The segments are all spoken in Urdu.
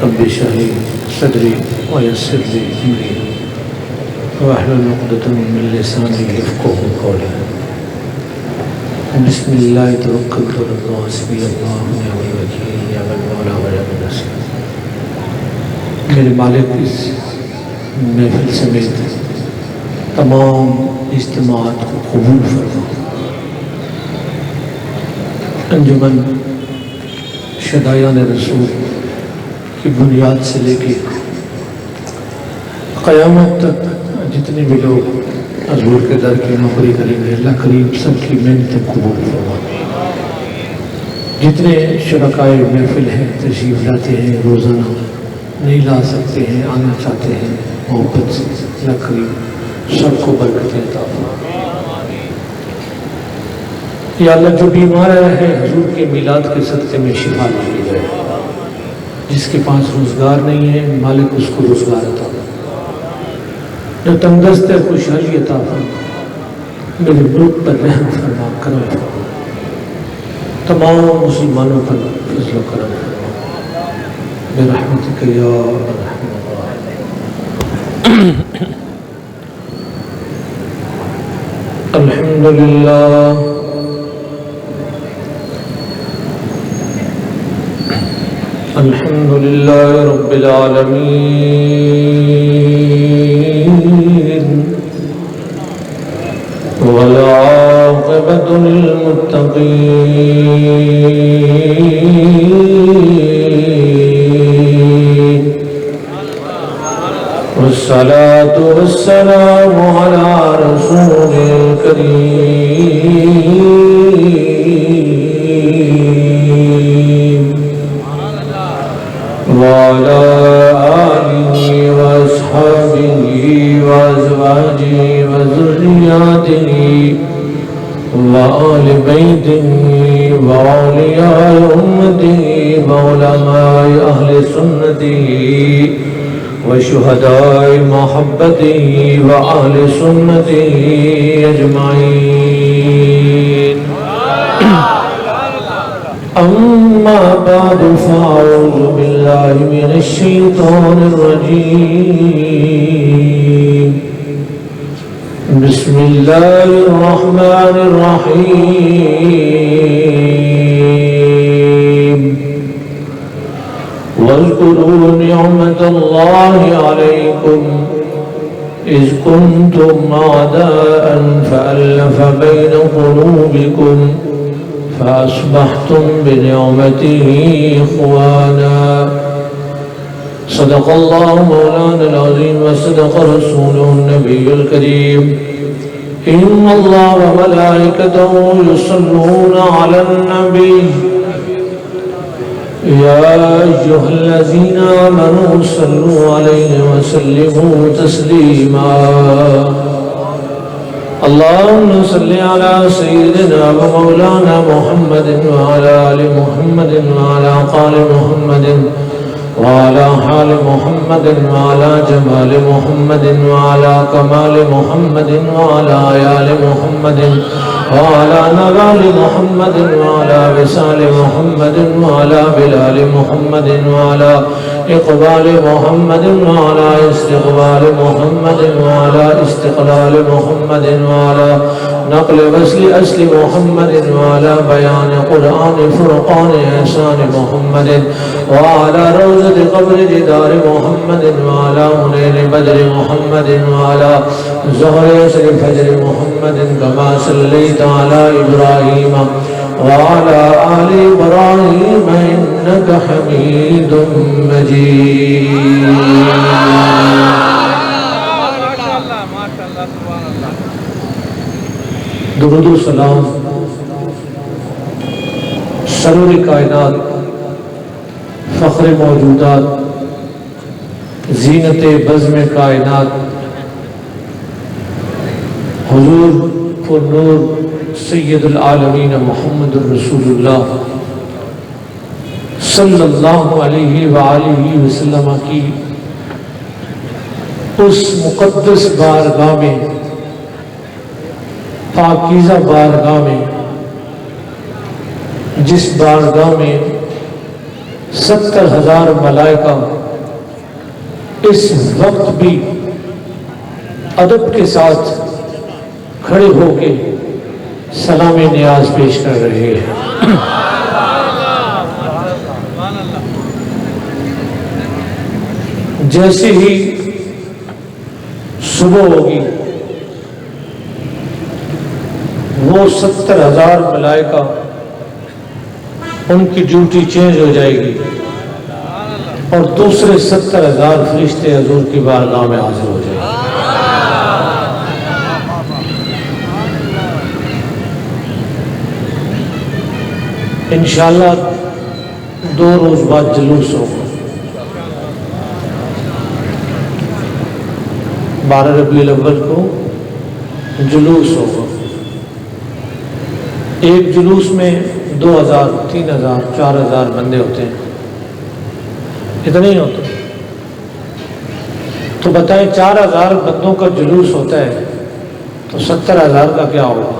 رب اشرح لي صدري ويسر لي أمري واحلل عقدة من لساني يفقهوا قولي بسم الله توكلت على الله حسبي الله ونعم الوكيل نعم المولى ونعم النصير. میرے مالک اس محفل سمیت تمام اجتماعات کو قبول فرما. انجمن شدائیان رسول کی بنیاد سے لے کے قیامت تک جتنے بھی لوگ حضور کے در کی نوکری کریں گے اللہ کریم سب کی محنتیں قبول فرما. جتنے شرکائے محفل ہیں تشریف لاتے ہیں روزانہ نہیں لا سکتے ہیں آنا چاہتے ہیں محبت سے اللہ کریم سب کو برکتیں عطا فرما. یا اللہ جو بیمار ہے حضور کے میلاد کے صدقے میں شفا ملی جائے. جس کے پاس روزگار نہیں ہے مالک اس کو روزگار عطا فرما. جو تندرست ہے خوشحالی عطا فرما. میرے ملک پر رحم فرما کرم فرما. تمام مسلمانوں پر فضل و کرم فرما برحمتک یا ارحم الراحمین. الحمدللہ الحمد لله رب العالمين والعاقبة للمتقين والصلاة والسلام على رسول الكريم وعلى آله وأصحابه وأزواجه وذرياته وآل بيته وأولياء أمته وعلماء أهل سنته وشهداء محبته وأهل سنته أجمعين. أما بعد فأعوذ بالله من الشيطان الرجيم. بسم الله الرحمن الرحيم. واذكروا نعمة الله عليكم إذ كنتم أعداء فألف بين قلوبكم فأصبحتم بنعمته إخوانا. صدق الله مولانا العظيم وصدق رسوله النبي الكريم. إن الله وملائكته يصلون على النبي يا أيها الذين آمنوا صلوا عليه وسلموا تسليما. اللهم صل على سيدنا ومولانا محمد وعلى آل محمد وعلى آل محمد وعلى حال محمد وعلى جمال محمد وعلى كمال محمد وعلى آل محمد وعلى نوال محمد وعلى وصال محمد وعلى بلال محمد وعلى إقبال محمد وعلى استقبال محمد وعلى استقلال محمد وعلى نقل وصل أصل محمد وعلى بيان قرآن فرقان إحسان محمد وعلى روضة قبر جدار محمد وعلى منير بدر محمد وعلى زهر يسر فجر محمد كما صليت على إبراهيم وعلى آل إبراهيم إنك حميد مجيد. درود و سلام سرور کائنات فخر موجودات زینت بزم کائنات حضور پر نور سید العالمین محمد الرسول اللہ صلی اللہ علیہ وآلہ وسلم کی اس مقدس بارگاہ میں پاکیزہ بارگاہ میں جس بارگاہ میں 70,000 ملائکہ اس وقت بھی ادب کے ساتھ کھڑے ہو کے سلام نیاز پیش کر رہے ہیں۔ جیسے ہی صبح ہوگی وہ 70,000 ملائکہ ان کی ڈیوٹی چینج ہو جائے گی اور دوسرے 70,000 فرشتے حضور کی بارگاہ میں حاضر ہو جائیں گے۔ انشاءاللہ 2 روز بعد جلوس ہوگا، 12 ربیع الاول کو جلوس ہوگا۔ ایک جلوس میں 2,000 3,000 4,000 بندے ہوتے ہیں، اتنے ہی ہوتے ہیں۔ تو بتائیں 4,000 بندوں کا جلوس ہوتا ہے تو 70,000 کا کیا ہوگا؟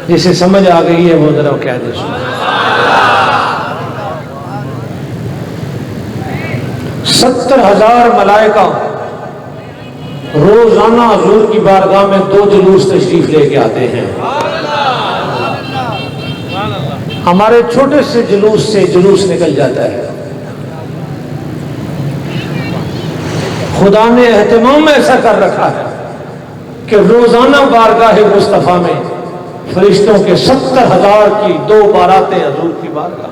جسے سمجھ آ گئی ہے وہ ذرا کہہ دے سن۔ 70,000 ملائکہ روزانہ حضور کی بارگاہ میں 2 جلوس تشریف لے کے آتے ہیں۔ ہمارے چھوٹے سے جلوس نکل جاتا ہے۔ خدا نے اہتمام ایسا کر رکھا ہے کہ روزانہ بارگاہ مصطفیٰ میں فرشتوں کے 70,000 کی 2 باراتیں حضور کی بارگاہ۔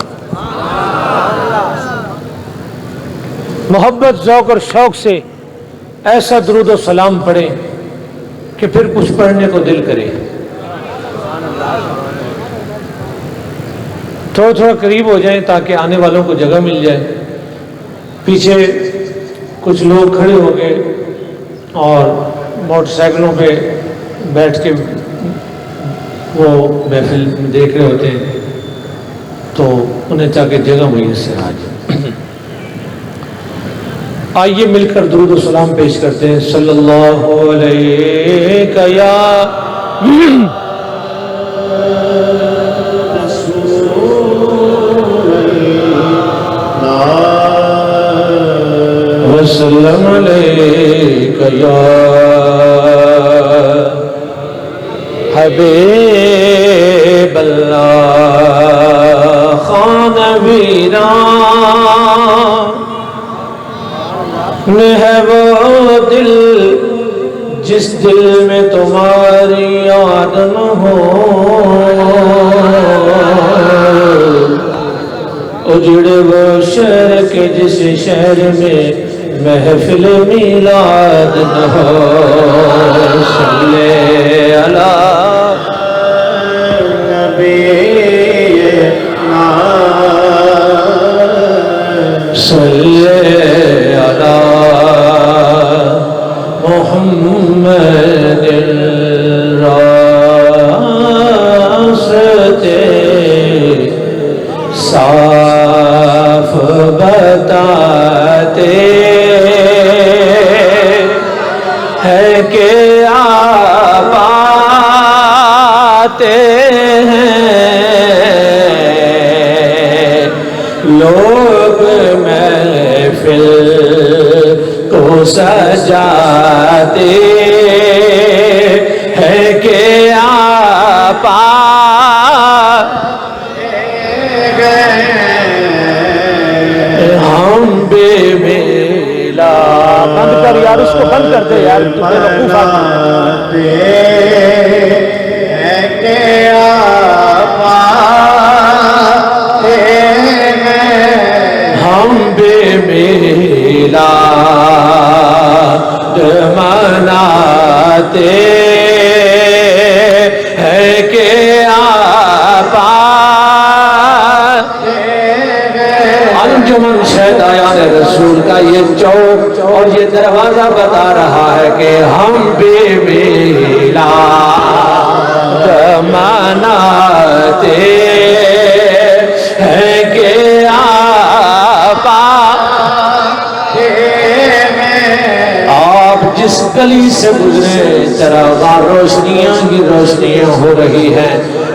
محبت، ذوق اور شوق سے ایسا درود و سلام پڑھیں کہ پھر کچھ پڑھنے کو دل کرے۔ تھوڑا قریب ہو جائیں تاکہ آنے والوں کو جگہ مل جائے۔ پیچھے کچھ لوگ کھڑے ہو گئے اور موٹر سائیکلوں پہ بیٹھ کے وہ محفل دیکھ رہے ہوتے ہیں، تو انہیں چاہ کے جگہ میسر آ جائے۔ آئیے مل کر درود و سلام پیش کرتے ہیں۔ صلی اللہ علیہ یا وسلم علیہ یا حبیب اللہ خان ویران ہے وہ دل جس دل میں تمہاری یاد نہ ہو، اجڑے وہ شہر کے جس شہر میں محفل میلاد نہ ہو۔ صلی اللہ نبی صلی اللہ محمد راستے صاف بتاتے ہیں کہ آپ آتے ہیں، لوگ محفل کو سجاتے ہیں کہ آپ ہم بے میلا۔ بند کر یار، اس کو بند کر دے یار، تو بے وقوف آدمی ہے کہ آپ ہم بے میلا مناتے ہیں کہ آپ انجمن شہدایان رسول کا یہ چوک اور یہ دروازہ بتا رہا ہے کہ ہم بے میلاد مناتے ہیں کہ آپ جس گلی سے گزرے چراغاں روشنیاں کی روشنیاں ہو رہی ہیں،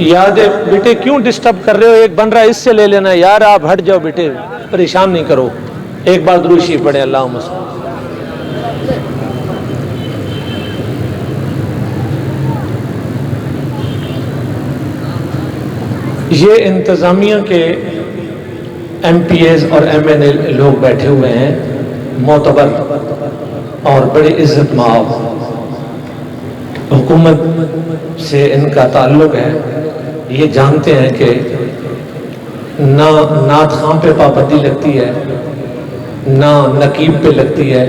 یاد ہے بیٹے کیوں ڈسٹرب کر رہے ہو؟ ایک بن رہا ہے اس سے لے لینا یار، آپ ہٹ جاؤ بیٹے، پریشان نہیں کرو. ایک بار درود شریف پڑھیں. اللہم صل. یہ انتظامیہ کے ایم پی ایز اور ایم این اے لوگ بیٹھے ہوئے ہیں، معتبر اور بڑے عزت مآب، حکومت سے ان کا تعلق ہے. یہ جانتے ہیں کہ نہ نعت خواں پہ پابندی لگتی ہے، نہ نقیب پہ لگتی ہے،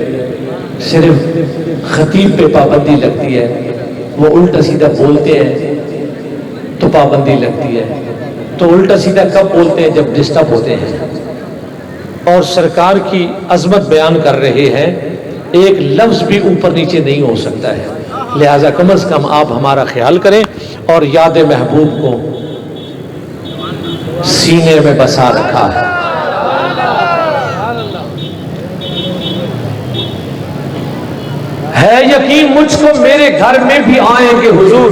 صرف خطیب پہ پابندی لگتی ہے. وہ الٹا سیدھا بولتے ہیں تو پابندی لگتی ہے. تو الٹا سیدھا کب بولتے ہیں؟ جب ڈسٹرب ہوتے ہیں. اور سرکار کی عظمت بیان کر رہے ہیں، ایک لفظ بھی اوپر نیچے نہیں ہو سکتا ہے. لہٰذا کم از کم آپ ہمارا خیال کریں اور یاد محبوب کو سینے میں بسا رکھا ہے. ہے یقین مجھ کو میرے گھر میں بھی آئیں گے حضور،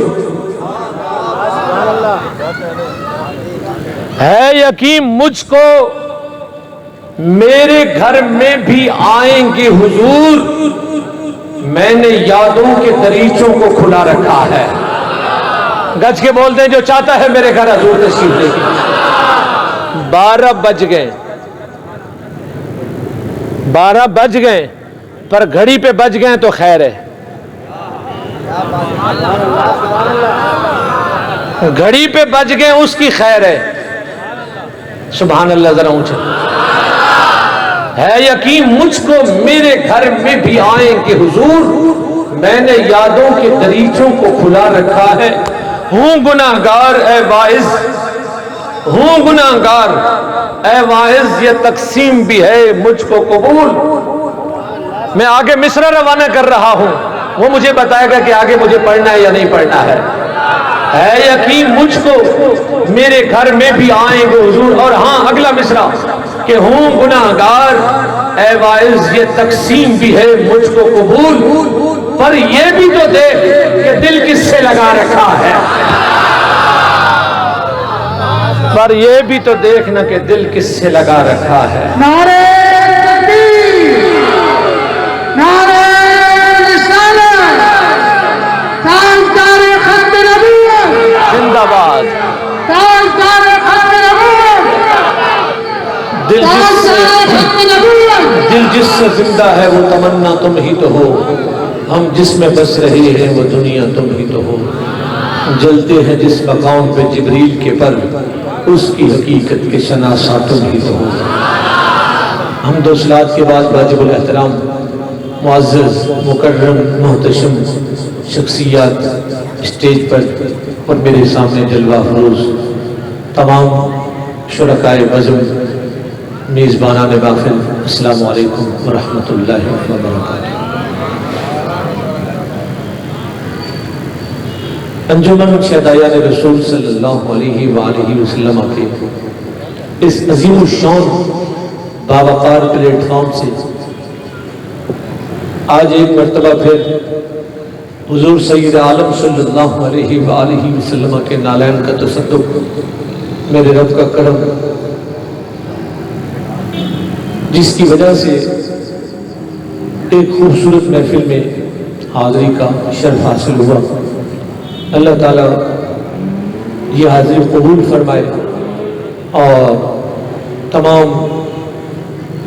ہے یقین مجھ کو میرے گھر میں بھی آئیں گے حضور، میں نے یادوں کے دریچوں کو کھلا رکھا ہے. گج کے بولتے ہیں جو چاہتا ہے میرے گھر حضور تشریف لے کے. 12 بج گئے، 12 بج گئے، پر گھڑی پہ بج گئے تو خیر ہے. گھڑی پہ بج گئے اس کی خیر ہے. سبحان اللہ. ذرا اونچا. ہے یقین مجھ کو میرے گھر میں بھی آئیں گے حضور، میں نے یادوں کے دریچوں کو کھلا رکھا ہے. ہوں گناہگار اے واعظ، ہوں گناہگار اے واعظ، یہ تقسیم بھی ہے مجھ کو قبول. میں آگے مصرع روانہ کر رہا ہوں، وہ مجھے بتائے گا کہ آگے مجھے پڑھنا ہے یا نہیں پڑھنا ہے. ہے یقین مجھ کو میرے گھر میں بھی آئیں گے حضور. اور ہاں اگلا مصرع کہ ہوں گناہگار اے واعظ، یہ تقسیم بھی ہے مجھ کو قبول. پر یہ بھی تو دیکھ کہ دل کس سے لگا رکھا ہے، پر یہ بھی تو دیکھنا کہ دل کس سے لگا رکھا ہے. نعرہ تکبیر، نعرہ رسالت، تاجدار ختم نبوت، زندہ باد. تاجدار ختم نبوت، تاجدار ختم نبوت. دل جس سے زندہ ہے وہ تمنا تم ہی تو ہو، ہم جس میں بس رہے ہیں وہ دنیا تم ہی تو ہو. جلتے ہیں جس مقام پہ جبریل کے پر، اس کی حقیقت کے شناسا تم ہی تو ہو. حمد و صلوات کے بعد واجب الاحترام معزز مکرم محتشم شخصیات اسٹیج پر اور میرے سامنے جلوہ فروز تمام شرکائے بزم، میزبانان محفل، السلام علیکم ورحمۃ اللہ وبرکاتہ. انجمن شہدایان رسول صلی اللہ علیہ وآلہ وسلم کے اس عظیم الشان باوقار پلیٹ فارم سے آج ایک مرتبہ پھر حضور سید عالم صلی اللہ علیہ وآلہ وسلم کے نالین کا تصدق، میرے رب کا کرم، جس کی وجہ سے ایک خوبصورت محفل میں حاضری کا شرف حاصل ہوا. اللہ تعالیٰ یہ حاضری قبول فرمائے اور تمام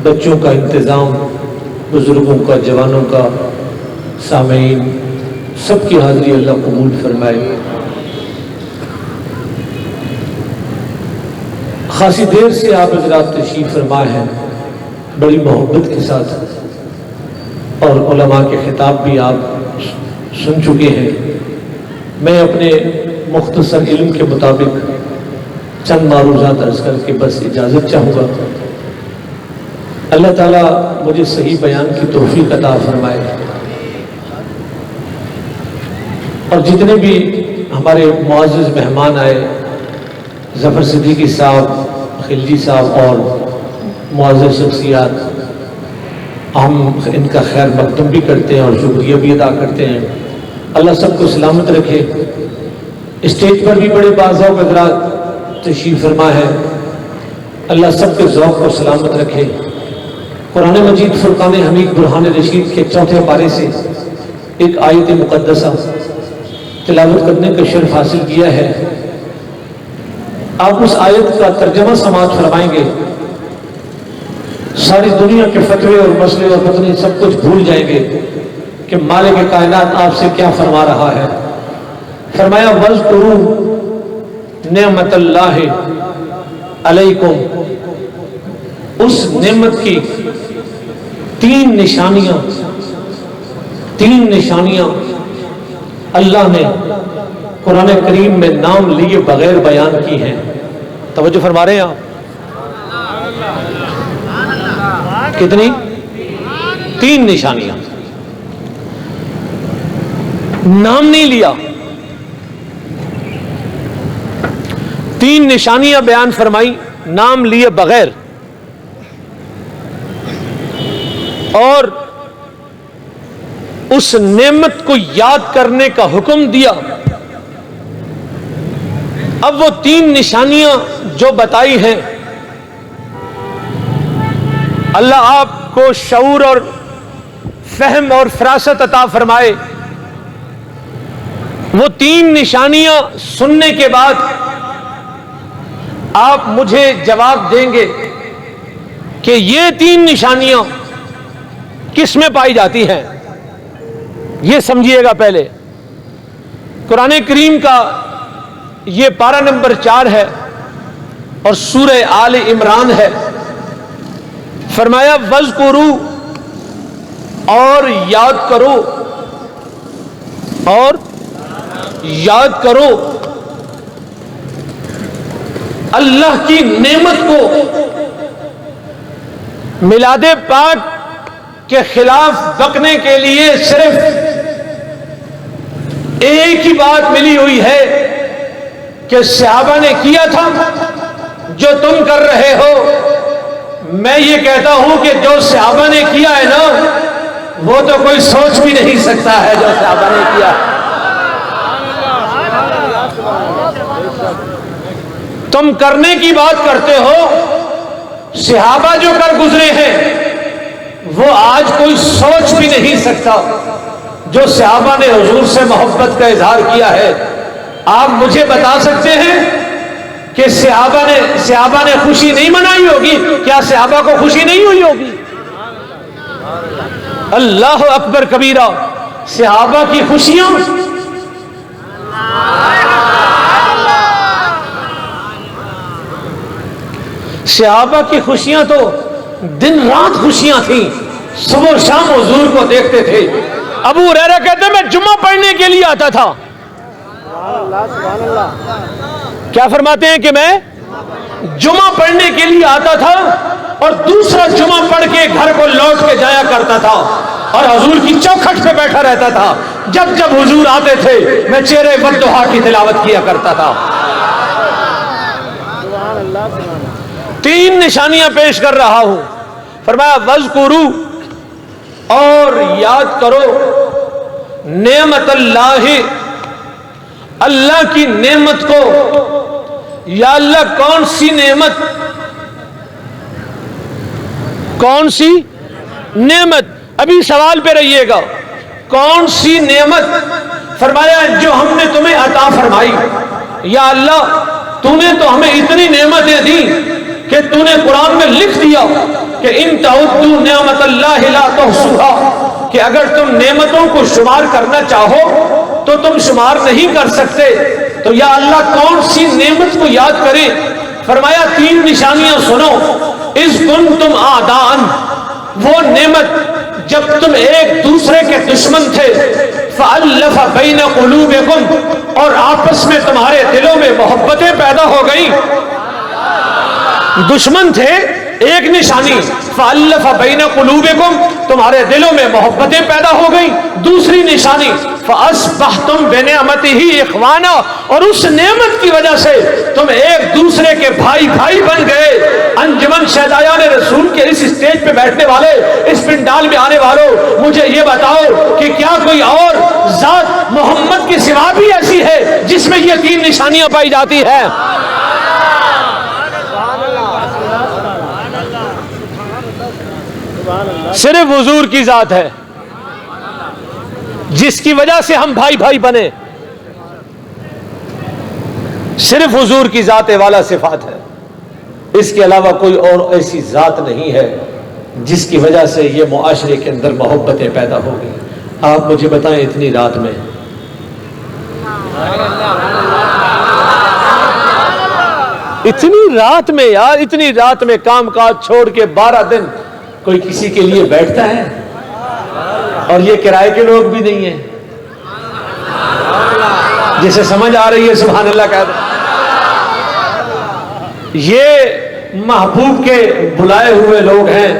بچوں کا انتظام، بزرگوں کا، جوانوں کا، سامعین سب کی حاضری اللہ قبول فرمائے. خاصی دیر سے آپ حضرات تشریف فرما ہیں، بڑی محبت کے ساتھ، اور علماء کے خطاب بھی آپ سن چکے ہیں. میں اپنے مختصر علم کے مطابق چند معروضات عرض کر کے بس اجازت چاہوں گا. اللہ تعالیٰ مجھے صحیح بیان کی توفیق عطا فرمائے، اور جتنے بھی ہمارے معزز مہمان آئے، ظفر صدیقی صاحب، خلجی صاحب اور معزز شخصیات، ہم ان کا خیر مقدم بھی کرتے ہیں اور شکریہ بھی ادا کرتے ہیں. اللہ سب کو سلامت رکھے. اسٹیج پر بھی بڑے باذوق حضرات تشریف فرما ہے، اللہ سب کے ذوق کو سلامت رکھے۔ قرآن مجید فرقان حمید برہان رشید کے 4 پارے سے ایک آیت مقدسہ تلاوت کرنے کا شرف حاصل کیا ہے۔ آپ اس آیت کا ترجمہ سماعت فرمائیں گے، ساری دنیا کے فتوے اور مسئلے اور پتنی سب کچھ بھول جائیں گے کہ مالک کائنات آپ سے کیا فرما رہا ہے۔ فرمایا وَاذْكُرُوا نعمت اللہ علیکم، اس نعمت کی 3 نشانیاں اللہ نے قرآن کریم میں نام لیے بغیر بیان کی ہیں۔ توجہ فرما رہے ہیں آپ؟ کتنی؟ 3 نشانیاں، نام نہیں لیا، 3 نشانیاں بیان فرمائی نام لیے بغیر، اور اس نعمت کو یاد کرنے کا حکم دیا۔ اب وہ 3 نشانیاں جو بتائی ہیں، اللہ آپ کو شعور اور فہم اور فراست عطا فرمائے۔ وہ 3 نشانیاں سننے کے بعد آپ مجھے جواب دیں گے کہ یہ 3 نشانیاں کس میں پائی جاتی ہیں۔ یہ سمجھیے گا، پہلے قرآن کریم کا یہ پارہ نمبر 4 ہے اور سورہ آل عمران ہے۔ فرمایا وَاذْكُرُوا، اور یاد کرو اللہ کی نعمت کو۔ میلاد پاک کے خلاف بکنے کے لیے صرف ایک ہی بات ملی ہوئی ہے کہ صحابہ نے کیا تھا جو تم کر رہے ہو۔ میں یہ کہتا ہوں کہ جو صحابہ نے کیا ہے نا، وہ تو کوئی سوچ بھی نہیں سکتا ہے جو صحابہ نے کیا۔ تم کرنے کی بات کرتے ہو، صحابہ جو کر گزرے ہیں وہ آج کوئی سوچ بھی نہیں سکتا۔ جو صحابہ نے حضور سے محبت کا اظہار کیا ہے، آپ مجھے بتا سکتے ہیں کہ صحابہ نے خوشی نہیں منائی ہوگی؟ کیا صحابہ کو خوشی نہیں ہوئی ہوگی؟ اللہ اکبر کبیرہ، صحابہ کی خوشیاں تو دن رات خوشیاں تھیں، صبح و شام حضور کو دیکھتے تھے۔ ابو ہریرہ کہتے ہیں میں جمعہ پڑھنے کے لیے آتا تھا۔ کیا فرماتے ہیں کہ میں جمعہ پڑھنے کے لیے آتا تھا اور دوسرا جمعہ پڑھ کے گھر کو لوٹ کے جایا کرتا تھا، اور حضور کی چوکھٹ پہ بیٹھا رہتا تھا۔ جب جب حضور آتے تھے میں چہرے والضحیٰ کی تلاوت کیا کرتا تھا۔ 3 نشانیاں پیش کر رہا ہوں۔ فرمایا وَاذْكُرُوا، اور یاد کرو نعمت اللہ، اللہ کی نعمت کو۔ یا اللہ کون سی نعمت؟ کون سی نعمت؟ ابھی سوال پہ رہیے گا، کون سی نعمت؟ فرمایا جو ہم نے تمہیں عطا فرمائی۔ یا اللہ تو نے تو ہمیں اتنی نعمتیں دی کہ تو نے قرآن میں لکھ دیا کہ ان تعدوا نعمت اللہ لا تحصوها، کہ اگر تم نعمتوں کو شمار کرنا چاہو تو تم شمار نہیں کر سکتے۔ تو یا اللہ کون سی نعمت کو یاد کریں؟ فرمایا 3 نشانیاں سنو۔ اذ کنتم اعداء، وہ نعمت جب تم ایک دوسرے کے دشمن تھے، فألف بین قلوبکم، اور آپس میں تمہارے دلوں میں محبتیں پیدا ہو گئیں۔ دشمن تھے، ایک نشانی فألف بین قلوبکم، تمہارے دلوں میں محبتیں پیدا ہو گئیں۔ دوسری نشانی فأصبحتم بنعمتہ اخوانا، اور اس نعمت کی وجہ سے تم ایک دوسرے دوسرے کے بھائی بھائی بن گئے۔ انجمن شہدایان رسول کے اس اسٹیج پہ بیٹھنے والے، اس پنڈال میں آنے والوں، مجھے یہ بتاؤ کہ کیا کوئی اور ذات محمد کی سوا بھی ایسی ہے جس میں یہ تین نشانیاں پائی جاتی ہیں؟ صرف حضور کی ذات ہے جس کی وجہ سے ہم بھائی بھائی بنے، صرف حضور کی ذات والا صفات ہے، اس کے علاوہ کوئی اور ایسی ذات نہیں ہے جس کی وجہ سے یہ معاشرے کے اندر محبتیں پیدا ہو گئی۔ آپ مجھے بتائیں اتنی رات میں یار، اتنی رات میں کام کاج چھوڑ کے 12 دن کوئی کسی کے لیے بیٹھتا ہے؟ اور یہ کرائے کے لوگ بھی نہیں ہیں، جسے سمجھ آ رہی ہے سبحان اللہ کہہ دیں۔ یہ محبوب کے بلائے ہوئے لوگ ہیں،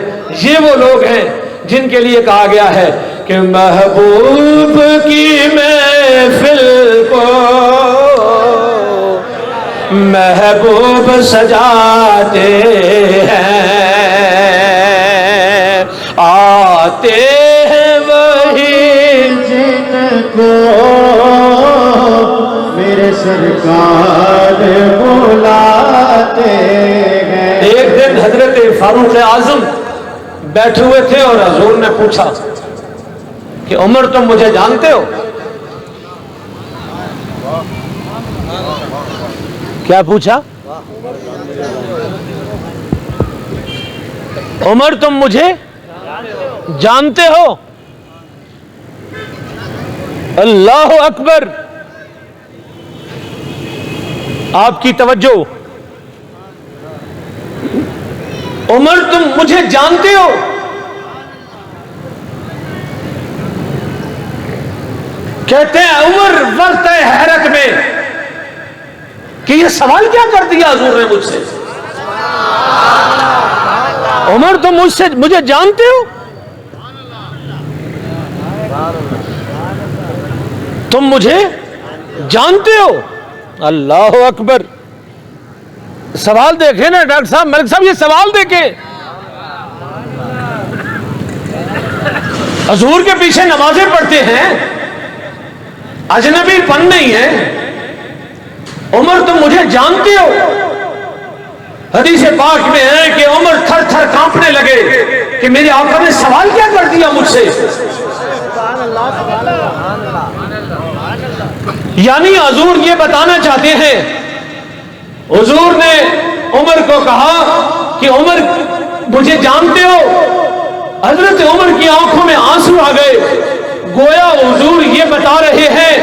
یہ وہ لوگ ہیں جن کے لیے کہا گیا ہے کہ محبوب کی محفل کو محبوب سجاتے ہیں، آتے ہیں وہی جن کو میرے سرکار بلاتے ہیں۔ ایک دن حضرت فاروق اعظم بیٹھے ہوئے تھے اور حضور نے پوچھا کہ عمر تم مجھے جانتے ہو؟ کیا پوچھا؟ عمر تم مجھے جانتے ہو؟ اللہ اکبر! آپ کی توجہ، عمر تم مجھے جانتے ہو؟ کہتے ہیں عمر ورطہ حیرت میں کہ یہ سوال کیا کر دیا حضور نے مجھ سے؟ عمر تم مجھے جانتے ہو؟ تم مجھے جانتے ہو؟ اللہ اکبر! سوال دیکھیں نا ڈاکٹر صاحب، ملک صاحب، یہ سوال دیکھیں۔ حضور کے پیچھے نمازیں پڑھتے ہیں، اجنبی پن نہیں ہے، عمر تم مجھے جانتے ہو؟ حدیث پاک میں ہے کہ عمر تھر تھر کانپنے لگے کہ میرے آقا نے سوال کیا کر دیا مجھ سے؟ یعنی حضور یہ بتانا چاہتے ہیں، حضور نے عمر کو کہا کہ عمر مجھے جانتے ہو؟ حضرت عمر کی آنکھوں میں آنسو آ گئے، گویا حضور یہ بتا رہے ہیں،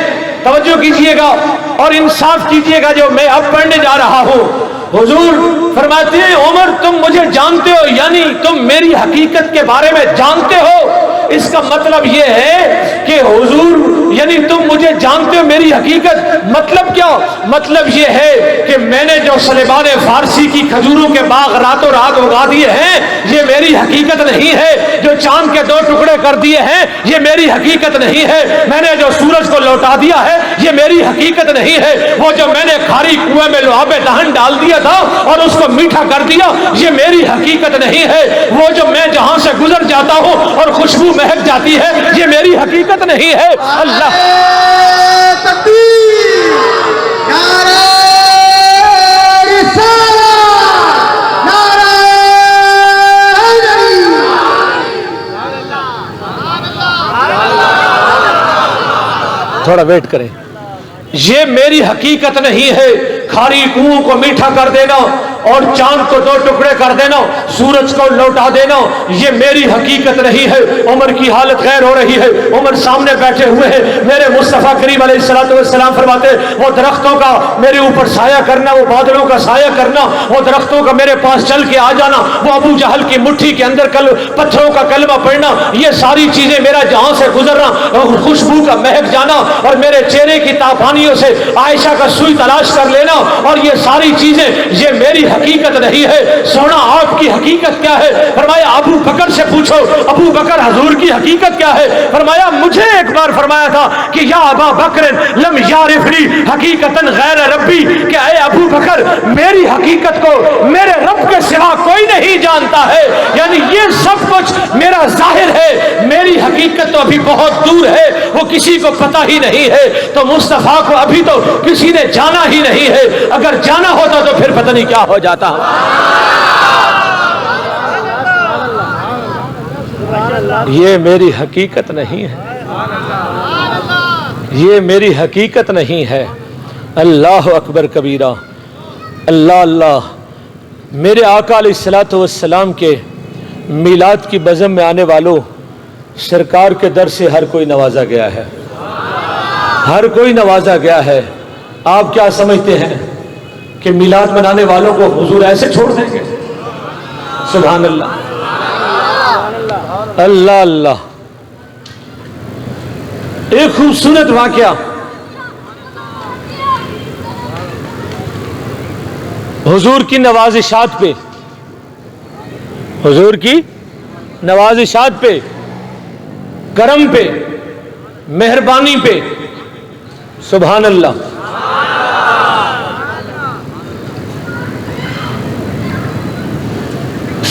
توجہ کیجئے گا اور انصاف کیجئے گا جو میں اب پڑھنے جا رہا ہوں۔ حضور فرماتے ہیں عمر تم مجھے جانتے ہو، یعنی تم میری حقیقت کے بارے میں جانتے ہو۔ اس کا مطلب یہ ہے کہ حضور یعنی تم مجھے جانتے ہو میری حقیقت، مطلب کیا؟ مطلب یہ ہے کہ میں نے جو سلیمان فارسی کی کھجوروں کے باغ راتوں رات اگا دیے ہیں یہ میری حقیقت نہیں ہے، جو چاند کے 2 ٹکڑے کر دیے ہیں یہ میری حقیقت نہیں ہے، میں نے جو سورج کو لوٹا دیا ہے یہ میری حقیقت نہیں ہے، وہ جو میں نے کھاری کنویں میں لعاب دہن ڈال دیا تھا اور اس کو میٹھا کر دیا یہ میری حقیقت نہیں ہے، وہ جو میں جہاں سے گزر جاتا ہوں اور خوشبو مہک جاتی ہے یہ میری حقیقت نہیں ہے۔ اللہ تکبیر، نعرہ رسالت، نعرہ حیدری۔ تھوڑا ویٹ کریں، یہ میری حقیقت نہیں ہے، کھاری کنووں کو میٹھا کر دینا اور چاند کو 2 ٹکڑے کر دینا، سورج کو لوٹا دینا یہ میری حقیقت نہیں ہے۔ عمر کی حالت غیر ہو رہی ہے، عمر سامنے بیٹھے ہوئے ہیں، میرے مصطفیٰ کریم علیہ السلام فرماتے وہ درختوں کا میرے اوپر سایہ کرنا، وہ بادلوں کا سایہ کرنا، وہ درختوں کا میرے پاس چل کے آ جانا، وہ ابو جہل کی مٹھی کے اندر پتھروں کا کلمہ پڑھنا، یہ ساری چیزیں میرا جہاں سے گزرنا، خوشبو کا مہک جانا اور میرے چہرے کی تابانیوں سے عائشہ کا سوئی تلاش کر لینا اور یہ ساری چیزیں یہ میری حقیقت نہیں ہے. سونا آپ کی حقیقت کیا ہے؟ فرمایا ابو بکر سے پوچھو. ابو بکر حضور کی حقیقت کیا ہے؟ فرمایا مجھے ایک بار فرمایا تھا کہ یا ابا بکر لم یعرفنی حقیقتا غیر ربی، کہ اے ابو بکر میری حقیقت کو میرے رب کے سوا کوئی نہیں جانتا ہے. یعنی یہ سب کچھ میرا ظاہر ہے، میری حقیقت تو ابھی بہت دور ہے، وہ کسی کو پتہ ہی نہیں ہے. تو مصطفیٰ کو ابھی تو کسی نے جانا ہی نہیں ہے. اگر جانا ہوتا تو پھر پتہ نہیں کیا ہو جاتا. یہ میری حقیقت نہیں ہے، یہ میری حقیقت نہیں ہے. اللہ اکبر کبیرہ. اللہ اللہ. میرے آقا علیہ الصلوۃ والسلام کے میلاد کی بزم میں آنے والوں، سرکار کے در سے ہر کوئی نوازا گیا ہے، ہر کوئی نوازا گیا ہے. آپ کیا سمجھتے ہیں کہ میلاد منانے والوں کو حضور ایسے چھوڑ دیں گے؟ سبحان اللہ. اللہ اللہ. ایک خوبصورت واقعہ. حضور کی نوازشات پہ، حضور کی نوازشات پہ، کرم پہ، مہربانی پہ، سبحان اللہ.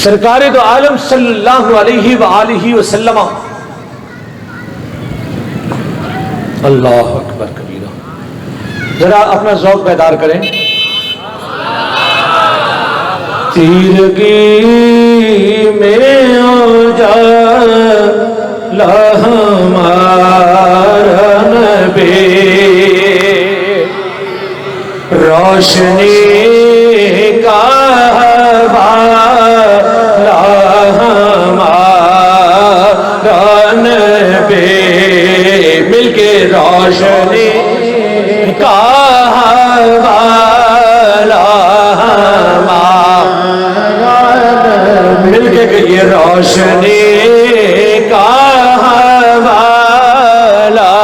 سرکار دو عالم صلی اللہ علیہ وآلہ وسلم. اللہ اکبر کبیرہ. ذرا اپنا ذوق بیدار کریں. تیرگی میں اجالا ہمارا نبی، روشنی کا بالا ہمارا نبی، مل کے روشنی کا بالا مل کے یہ روشنی کا حوالہ.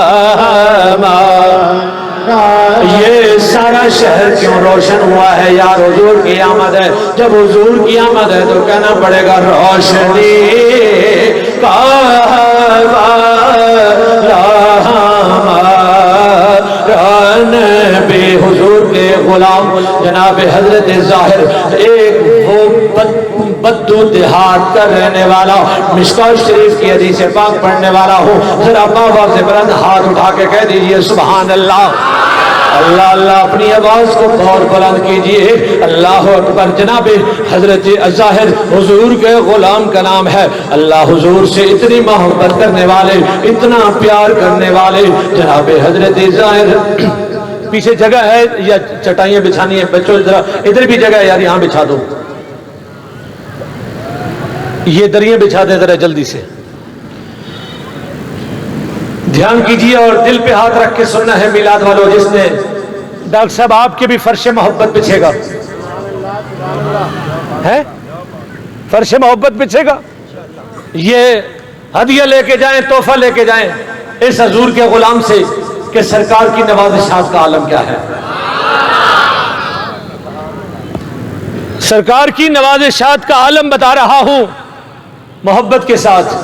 یہ سارا شہر کیوں روشن ہوا ہے یار؟ حضور کی آمد ہے. جب حضور کی آمد ہے تو کہنا پڑے گا روشنی کا حوالہ نبی. حضور کے غلام جناب حضرت ظاہر، ایک وہ بدو دیہات کا رہنے والا، مشکوہ شریف کی حدیث پاک پڑھنے والا ہوں. ذرا بابا سے بلند ہاتھ اٹھا کے کہہ دیجئے سبحان اللہ. اللہ اللہ. اپنی آواز کو بہت بلند کیجئے. اللہ اکبر. جناب حضرت ظاہر حضور کے غلام کا نام ہے. اللہ حضور سے اتنی محبت کرنے والے، اتنا پیار کرنے والے جناب حضرت ظاہر. پیچھے جگہ ہے یا چٹائیاں بچھانی ہے؟ بچوں ذرا ادھر بھی جگہ ہے یار، یہاں بچھا دو. یہ دریاں بچھا دیں ذرا جلدی سے. دھیان کیجیے اور دل پہ ہاتھ رکھ کے سننا ہے میلاد والوں. جس نے ڈاکٹر صاحب آپ کے بھی فرش محبت بچھے گا، ہے فرش محبت بچھے گا. یہ ہدیہ لے کے جائیں، تحفہ لے کے جائیں اس حضور کے غلام سے کہ سرکار کی نوازشات کا عالم کیا ہے. سرکار کی نوازشات کا عالم بتا رہا ہوں محبت کے ساتھ.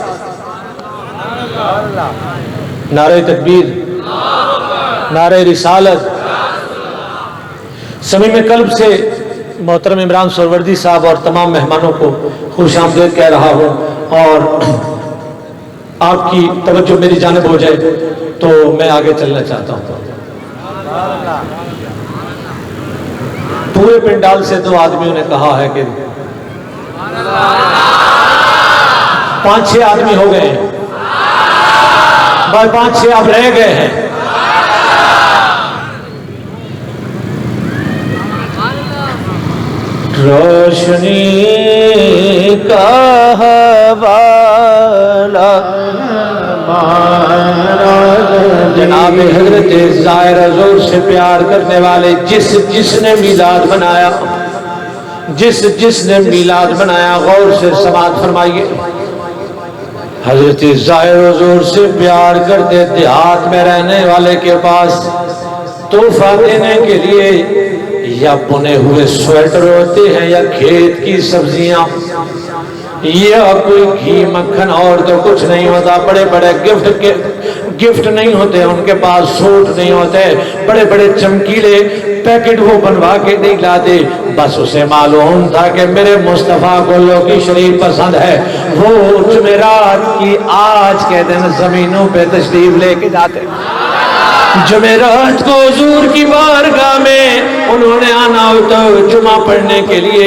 نعرہ تکبیر، نعرہ رسالت. صمیم قلب سے محترم عمران سہروردی صاحب اور تمام مہمانوں کو خوش آمدید کہہ رہا ہوں. اور آپ کی توجہ میری جانب ہو جائے تو میں آگے چلنا چاہتا ہوں. پورے پنڈال سے 2 آدمیوں نے کہا ہے کہ 5-6 آدمی ہو گئے ہیں، بس 5-6 اب رہ گئے ہیں. روشنی کا حوالہ جناب حضرت ظاہر حضور سے پیار کرنے والے، جس نے میلاد بنایا، جس نے میلاد بنایا، غور سے سماعت فرمائیے. حضرت ظاہر حضور سے پیار کرتے دیہات میں رہنے والے کے پاس تحفہ دینے کے لیے یا بنے ہوئے سویٹر ہوتے ہیں یا کھیت کی سبزیاں یا کوئی گھی مکھن اور تو کچھ نہیں ہوتا. بڑے بڑے گفٹ نہیں ہوتے ان کے پاس, سوٹ نہیں ہوتے, بڑے بڑے چمکیلے پیکٹ وہ بنوا کے نہیں لاتے. بس اسے معلوم تھا کہ میرے مصطفیٰ کو لوکی شریف پسند ہے. وہ جمعرات کی آج کے دن زمینوں پہ تشریف لے کے جاتے. جمعرات کو حضور کی بارگاہ میں انہوں نے آنا ہوتا جمعہ پڑھنے کے لیے,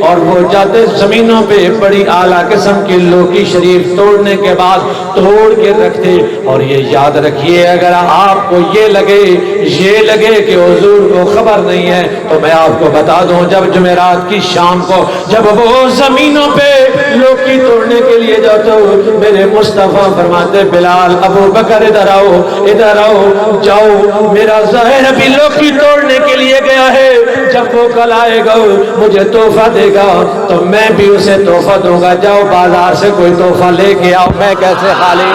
اور وہ جاتے زمینوں پہ بڑی اعلیٰ قسم کی لوکی شریف توڑنے کے بعد توڑ کے رکھتے. اور یہ یاد رکھیے, اگر آپ کو یہ لگے کہ حضور کو خبر نہیں ہے تو میں آپ کو بتا دوں, جب جمعرات کی شام کو جب وہ زمینوں پہ لوکی توڑنے کے لیے جاتے ہو, میرے مصطفیٰ فرماتے بلال, ابو بکر ادھر آؤ, جاؤ, میرا ظاہر ابھی لوکی توڑنے کے لیے گیا ہے, جب وہ کل آئے گا مجھے تحفہ دے گا تو میں بھی اسے تحفہ دوں گا. جاؤ بازار سے کوئی تحفہ لے کے آؤ, میں کیسے خالی.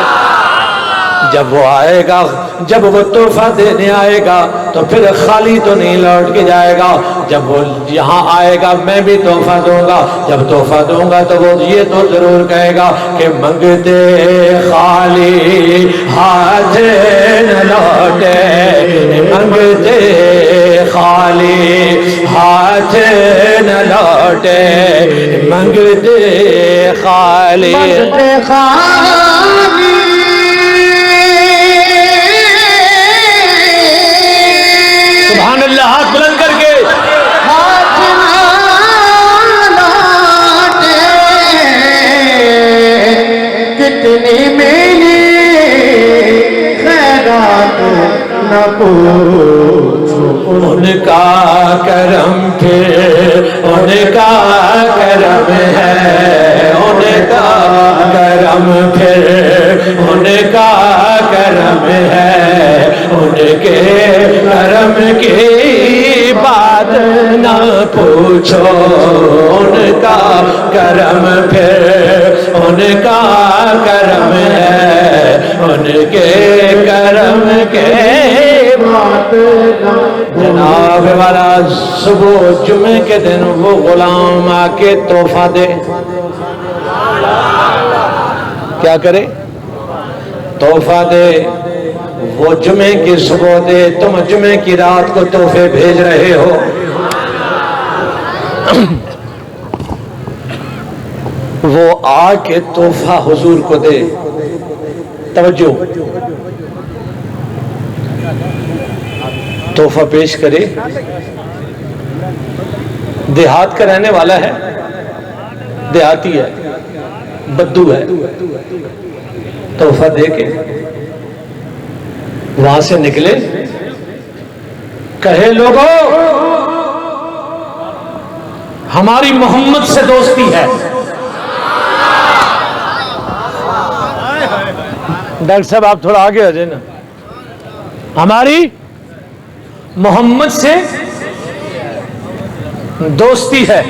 جب وہ آئے گا, جب وہ تحفہ دینے آئے گا تو پھر خالی تو نہیں لوٹ کے جائے گا. جب وہ یہاں آئے گا میں بھی تحفہ دوں گا. جب تحفہ دوں گا تو وہ یہ تو ضرور کہے گا کہ منگتے خالی ہاتھ نہ لوٹے, منگتے خالی ہاتھ نہ لوٹے, منگتے خالی سبحان اللہ. ہاتھ بلند کر کے کتنی میری خیرات نہ پوچھو, ان کا کرم پھر ان کا کرم ہے, ان کا کرم پھر ان کا کرم ہے, ان کے کرم کی بات نہ پوچھو, ان کا کرم پھر ان کا کرم ہے, ان کے کرم کے بات نہ. جناب والا صبح جمعے کے دن وہ غلام آ کے تحفہ دے, کیا کرے, تحفہ دے. وہ جمعے کی صبح دے, تم جمعے کی رات کو تحفے بھیج رہے ہو. وہ آ کے تحفہ حضور کو دے. توجہ, تحفہ پیش کرے. دیہات کا رہنے والا ہے, دیہاتی ہے, بدو ہے. تحفہ دے کے وہاں سے نکلے, کہے لوگوں ہماری محمد سے دوستی ہے. ڈاکٹر صاحب آپ تھوڑا آگے آ جائیں نا. ہماری محمد سے دوستی ہے.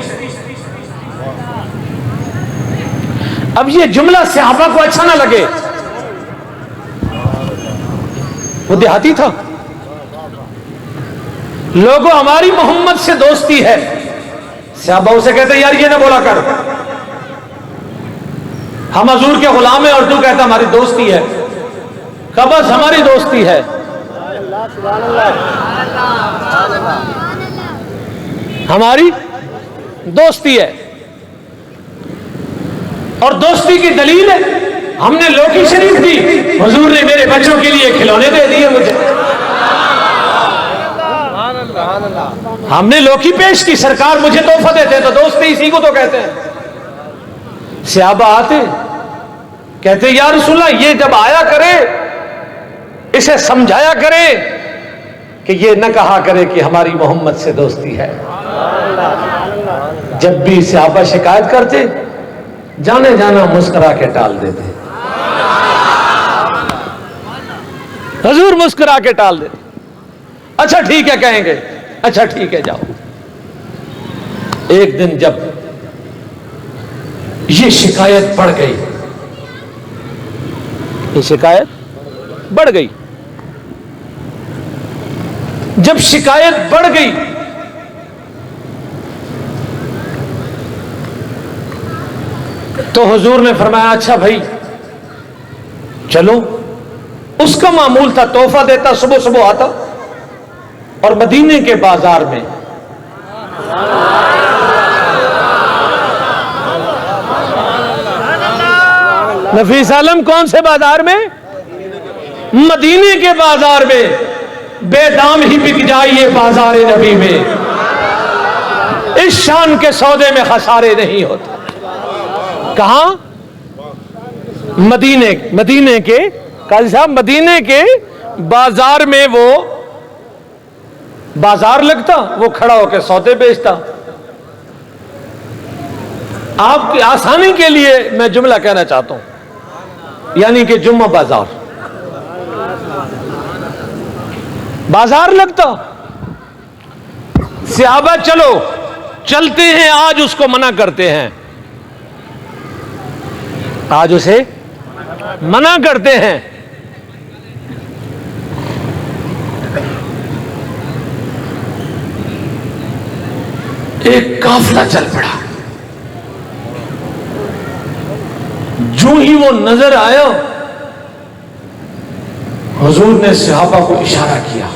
اب یہ جملہ صحابہ کو اچھا نہ لگے, وہ دیہاتی تھا. لوگوں ہماری محمد سے دوستی ہے. صحابہ اسے کہتے یار یہ نہ بولا کر, ہم حضور کے غلام ہیں اور تو کہتا ہماری دوستی ہے. کہا بس ہماری دوستی ہے. ہماری دوستی ہے, اور دوستی کی دلیل ہے ہم نے لوکی شریف دی, حضور نے میرے بچوں کے لیے کھلونے دے دیے مجھے. ہم نے لوکی پیش کی, سرکار مجھے تحفہ دیتے ہیں, تو دوستی اسی کو تو کہتے ہیں. صحابہ آتے کہتے یا رسول اللہ یہ جب آیا کرے اسے سمجھایا کرے کہ یہ نہ کہا کرے کہ ہماری محمد سے دوستی ہے. جب بھی صحابہ شکایت کرتے جانے جانا مسکرا کے ٹال دیتے. حضور مسکرا کے ٹال دیتے. اچھا ٹھیک ہے کہیں گے, اچھا ٹھیک ہے جاؤ. ایک دن جب یہ شکایت بڑھ گئی, یہ شکایت بڑھ گئی, جب شکایت بڑھ گئی تو حضور نے فرمایا اچھا بھائی چلو. اس کا معمول تھا تحفہ دیتا، صبح صبح آتا اور مدینے کے بازار میں نفیس عالم کون سے بازار میں؟ مدینے کے بازار میں. بے دام ہی بک جائیے بازار نبی میں، اس شان کے سودے میں خسارے نہیں ہوتے. کہاں؟ مدینے کے قاضی صاحب، مدینے کے بازار میں وہ بازار لگتا، وہ کھڑا ہو کے سودے بیچتا. آپ کی آسانی کے لیے میں جملہ کہنا چاہتا ہوں، یعنی کہ جمعہ بازار لگتا. صحابہ چلو چلتے ہیں، آج اس کو منع کرتے ہیں، آج اسے منع کرتے ہیں. ایک قافلہ چل پڑا. جو ہی وہ نظر آیا حضور نے صحابہ کو اشارہ کیا،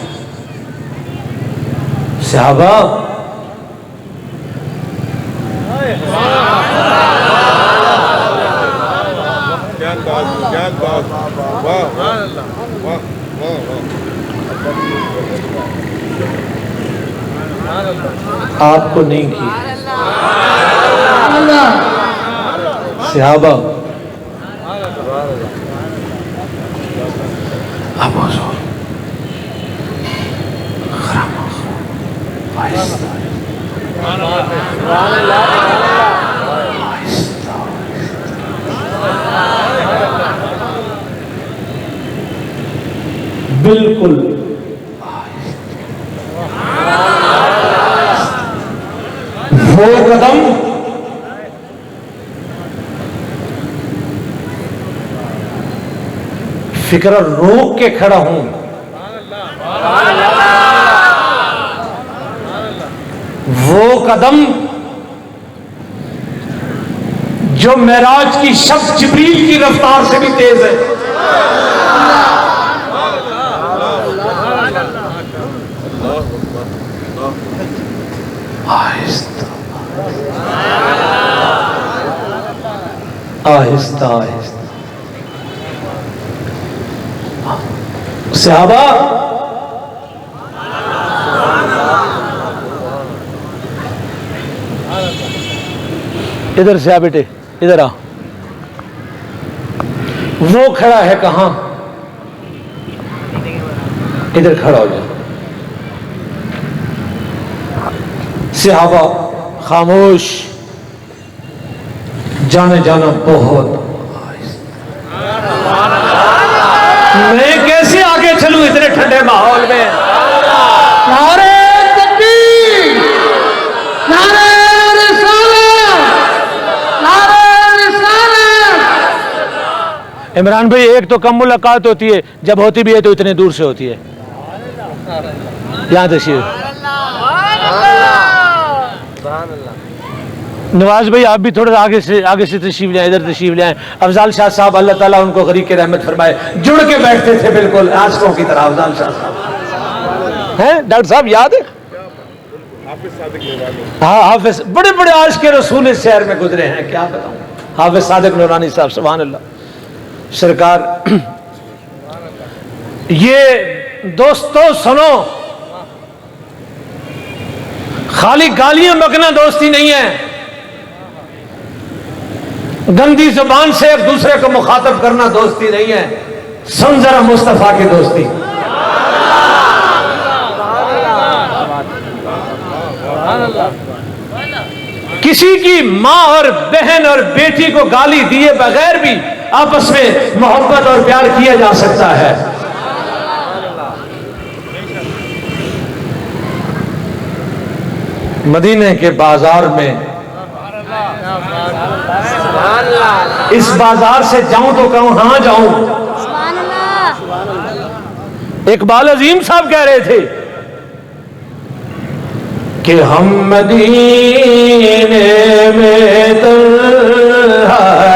صحابہ آپ کو نہیں کی صحابہ. اب حضور بالکل وہ قدم فکر روک کے کھڑا ہوں. وہ قدم جو معراج کی شب جبریل کی رفتار سے بھی تیز ہے. آہستہ آہستہ آہستہ. صحابہ ادھر سے آ بیٹے، ادھر آ. وہ کھڑا ہے کہاں؟ ادھر کھڑا ہو جائے. صحابہ خاموش، جانے جانا بہت. میں کیسے آگے چلوں اتنے ٹھنڈے ماحول میں؟ نعرہ تکبیر، نعرہ رسالت، نعرہ رسالت. عمران بھائی ایک تو کم ملاقات ہوتی ہے، جب ہوتی بھی ہے تو اتنے دور سے ہوتی ہے. یہاں تشریف. نواز بھائی آپ بھی تھوڑا آگے سے تشریف لیں، ادھر تشریف لیں. افضال شاہ صاحب اللہ تعالیٰ ان کو غریق رحمت فرمائے، جڑ کے بیٹھتے تھے بالکل عاشقوں کی طرح. افضال شاہ صاحب ہیں ڈاکٹر صاحب یاد ہے؟ ہاں حافظ، بڑے بڑے عاشق رسول اس شہر میں گزرے ہیں، کیا بتاؤں. حافظ صادق نورانی صاحب سبحان اللہ سرکار. یہ دوستو سنو، خالی گالیاں بکنا دوستی نہیں ہے، گندی زبان سے ایک دوسرے کو مخاطب کرنا دوستی نہیں ہے. سن ذرا مصطفیٰ کی دوستی. کسی کی ماں اور بہن اور بیٹی کو گالی دیے بغیر بھی آپس میں محبت اور پیار کیا جا سکتا ہے. مدینے کے بازار میں اس بازار سے جاؤں تو کہوں ہاں جاؤں. اقبال عظیم صاحب کہہ رہے تھے کہ ہم مدینے میں تنہا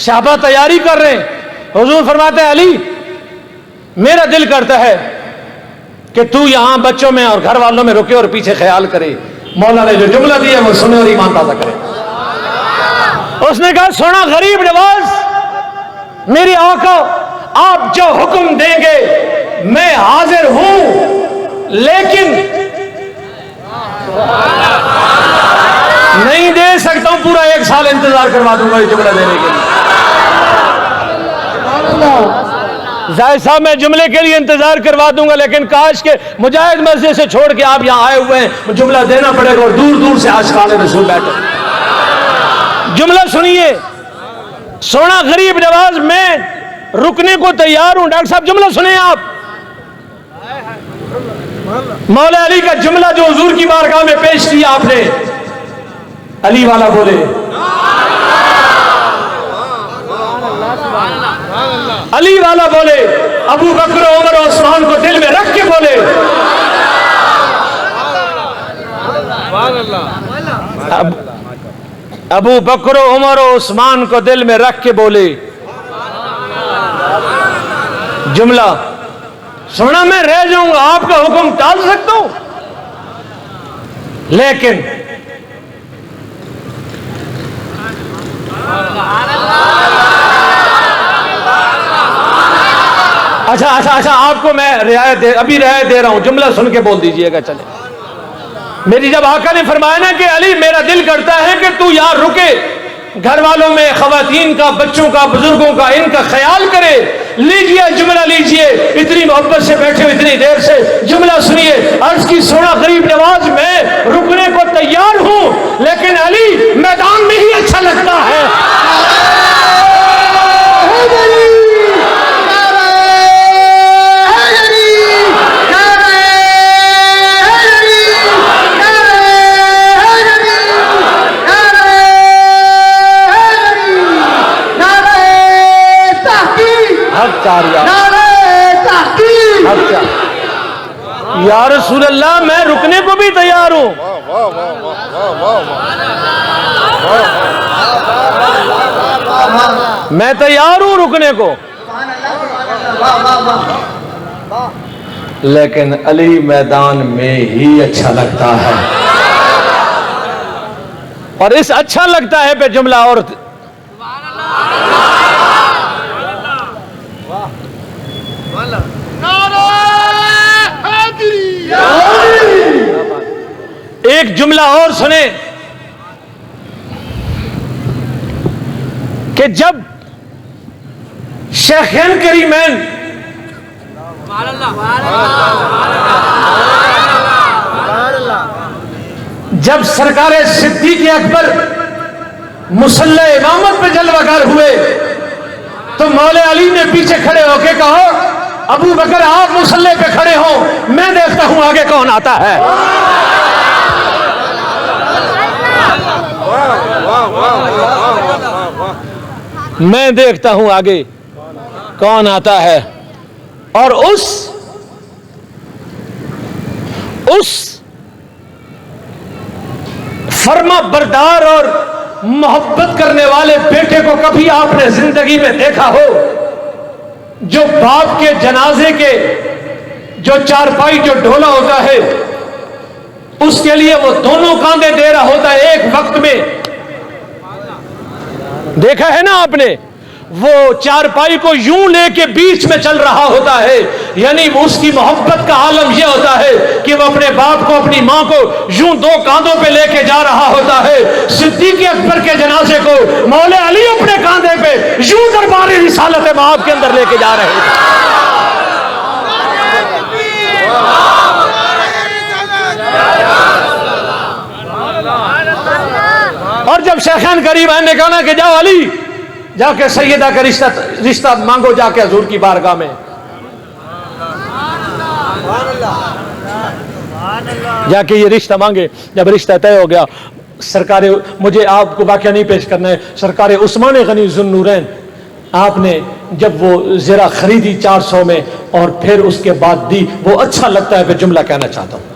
صحابہ تیاری کر رہے ہیں. حضور فرماتے ہیں علی میرا دل کرتا ہے کہ تو یہاں بچوں میں اور گھر والوں میں رکے اور پیچھے خیال کرے. مولا نے جو جملہ دیا وہ سنے اور ایمان تازہ کرے. اس نے کہا سونا غریب نواز میری آقا آپ جو حکم دیں گے میں حاضر ہوں، لیکن نہیں دے سکتا ہوں، پورا 1 سال انتظار کروا دوں گا یہ جملہ دینے کے لیے. زاہد صاحب میں جملے کے لیے انتظار کروا دوں گا، لیکن کاش کہ مجاہد مسجد سے چھوڑ کے آپ یہاں آئے ہوئے ہیں، جملہ دینا پڑے گا اور دور دور سے عاشقان رسول بیٹھے. جملہ سنیے. سونا غریب نواز میں رکنے کو تیار ہوں. ڈاکٹر صاحب جملہ سنیں آپ. مولا علی کا جملہ جو حضور کی بارگاہ میں پیش کیا آپ نے، علی والا بولے، علی والا بولے، ابو بکر عمر اور عثمان کو دل میں رکھ کے بولے. ابو بکر عمر اور عثمان کو دل میں رکھ کے بولے. جملہ سونا میں رہ جاؤں گا، آپ کا حکم ٹال سکتا ہوں، لیکن اچھا آپ کو میں ابھی رعایت دے رہا ہوں، جملہ سن کے بول دیجئے گا. چلے میری جب آقا نے فرمایا نا کہ علی میرا دل کرتا ہے کہ تو یار رکے، گھر والوں میں خواتین کا، بچوں کا، بزرگوں کا، ان کا خیال کرے. لیجئے جملہ لیجئے. اتنی محبت سے بیٹھے ہو اتنی دیر سے، جملہ سنیے. عرض کی سونا غریب نواز میں رکنے کو تیار ہوں، لیکن علی میدان میں ہی اچھا لگتا ہے. یا رسول اللہ میں رکنے کو بھی تیار ہوں. میں تیار ہوں رکنے کو، لیکن علی میدان میں ہی اچھا لگتا ہے. اور اس اچھا لگتا ہے پہ جملہ اور ایک جملہ اور سنیں کہ جب شیخین کریمین جب سرکار صدیق اکبر مصلی امامت پہ جلوہ گر ہوئے تو مولا علی نے پیچھے کھڑے ہو کے کہا ابو بکر آپ مصلی پہ کھڑے ہوں، میں دیکھتا ہوں آگے کون آتا ہے. میں دیکھتا ہوں آگے کون آتا ہے. اور اس فرما بردار اور محبت کرنے والے بیٹے کو کبھی آپ نے زندگی میں دیکھا ہو جو باپ کے جنازے کے جو چارپائی جو ڈھولا ہوتا ہے اس کے لیے وہ دونوں کاندھے دے رہا ہوتا ہے ایک وقت میں؟ دیکھا ہے نا آپ نے؟ وہ چارپائی کو یوں لے کے بیچ میں چل رہا ہوتا ہے. یعنی اس کی محبت کا عالم یہ ہوتا ہے کہ وہ اپنے باپ کو اپنی ماں کو یوں دو کاندھوں پہ لے کے جا رہا ہوتا ہے. صدیق اکبر کے جنازے کو مولا علی اپنے کاندھے پہ یوں دربار رسالت مآب کے اندر لے کے جا رہے تھے. اور جب شیخین قریبین نے کہا کہ جاؤ علی جا کے سیدہ کا رشتہ مانگو جا کے حضور کی بارگاہ میں، جا کے یہ رشتہ مانگے. جب رشتہ طے ہو گیا، سرکار مجھے آپ کو واقعہ نہیں پیش کرنا ہے، سرکار عثمان غنی ذوالنورین آپ نے جب وہ زرہ خریدی 400 میں اور پھر اس کے بعد دی، وہ اچھا لگتا ہے. پھر جملہ کہنا چاہتا ہوں،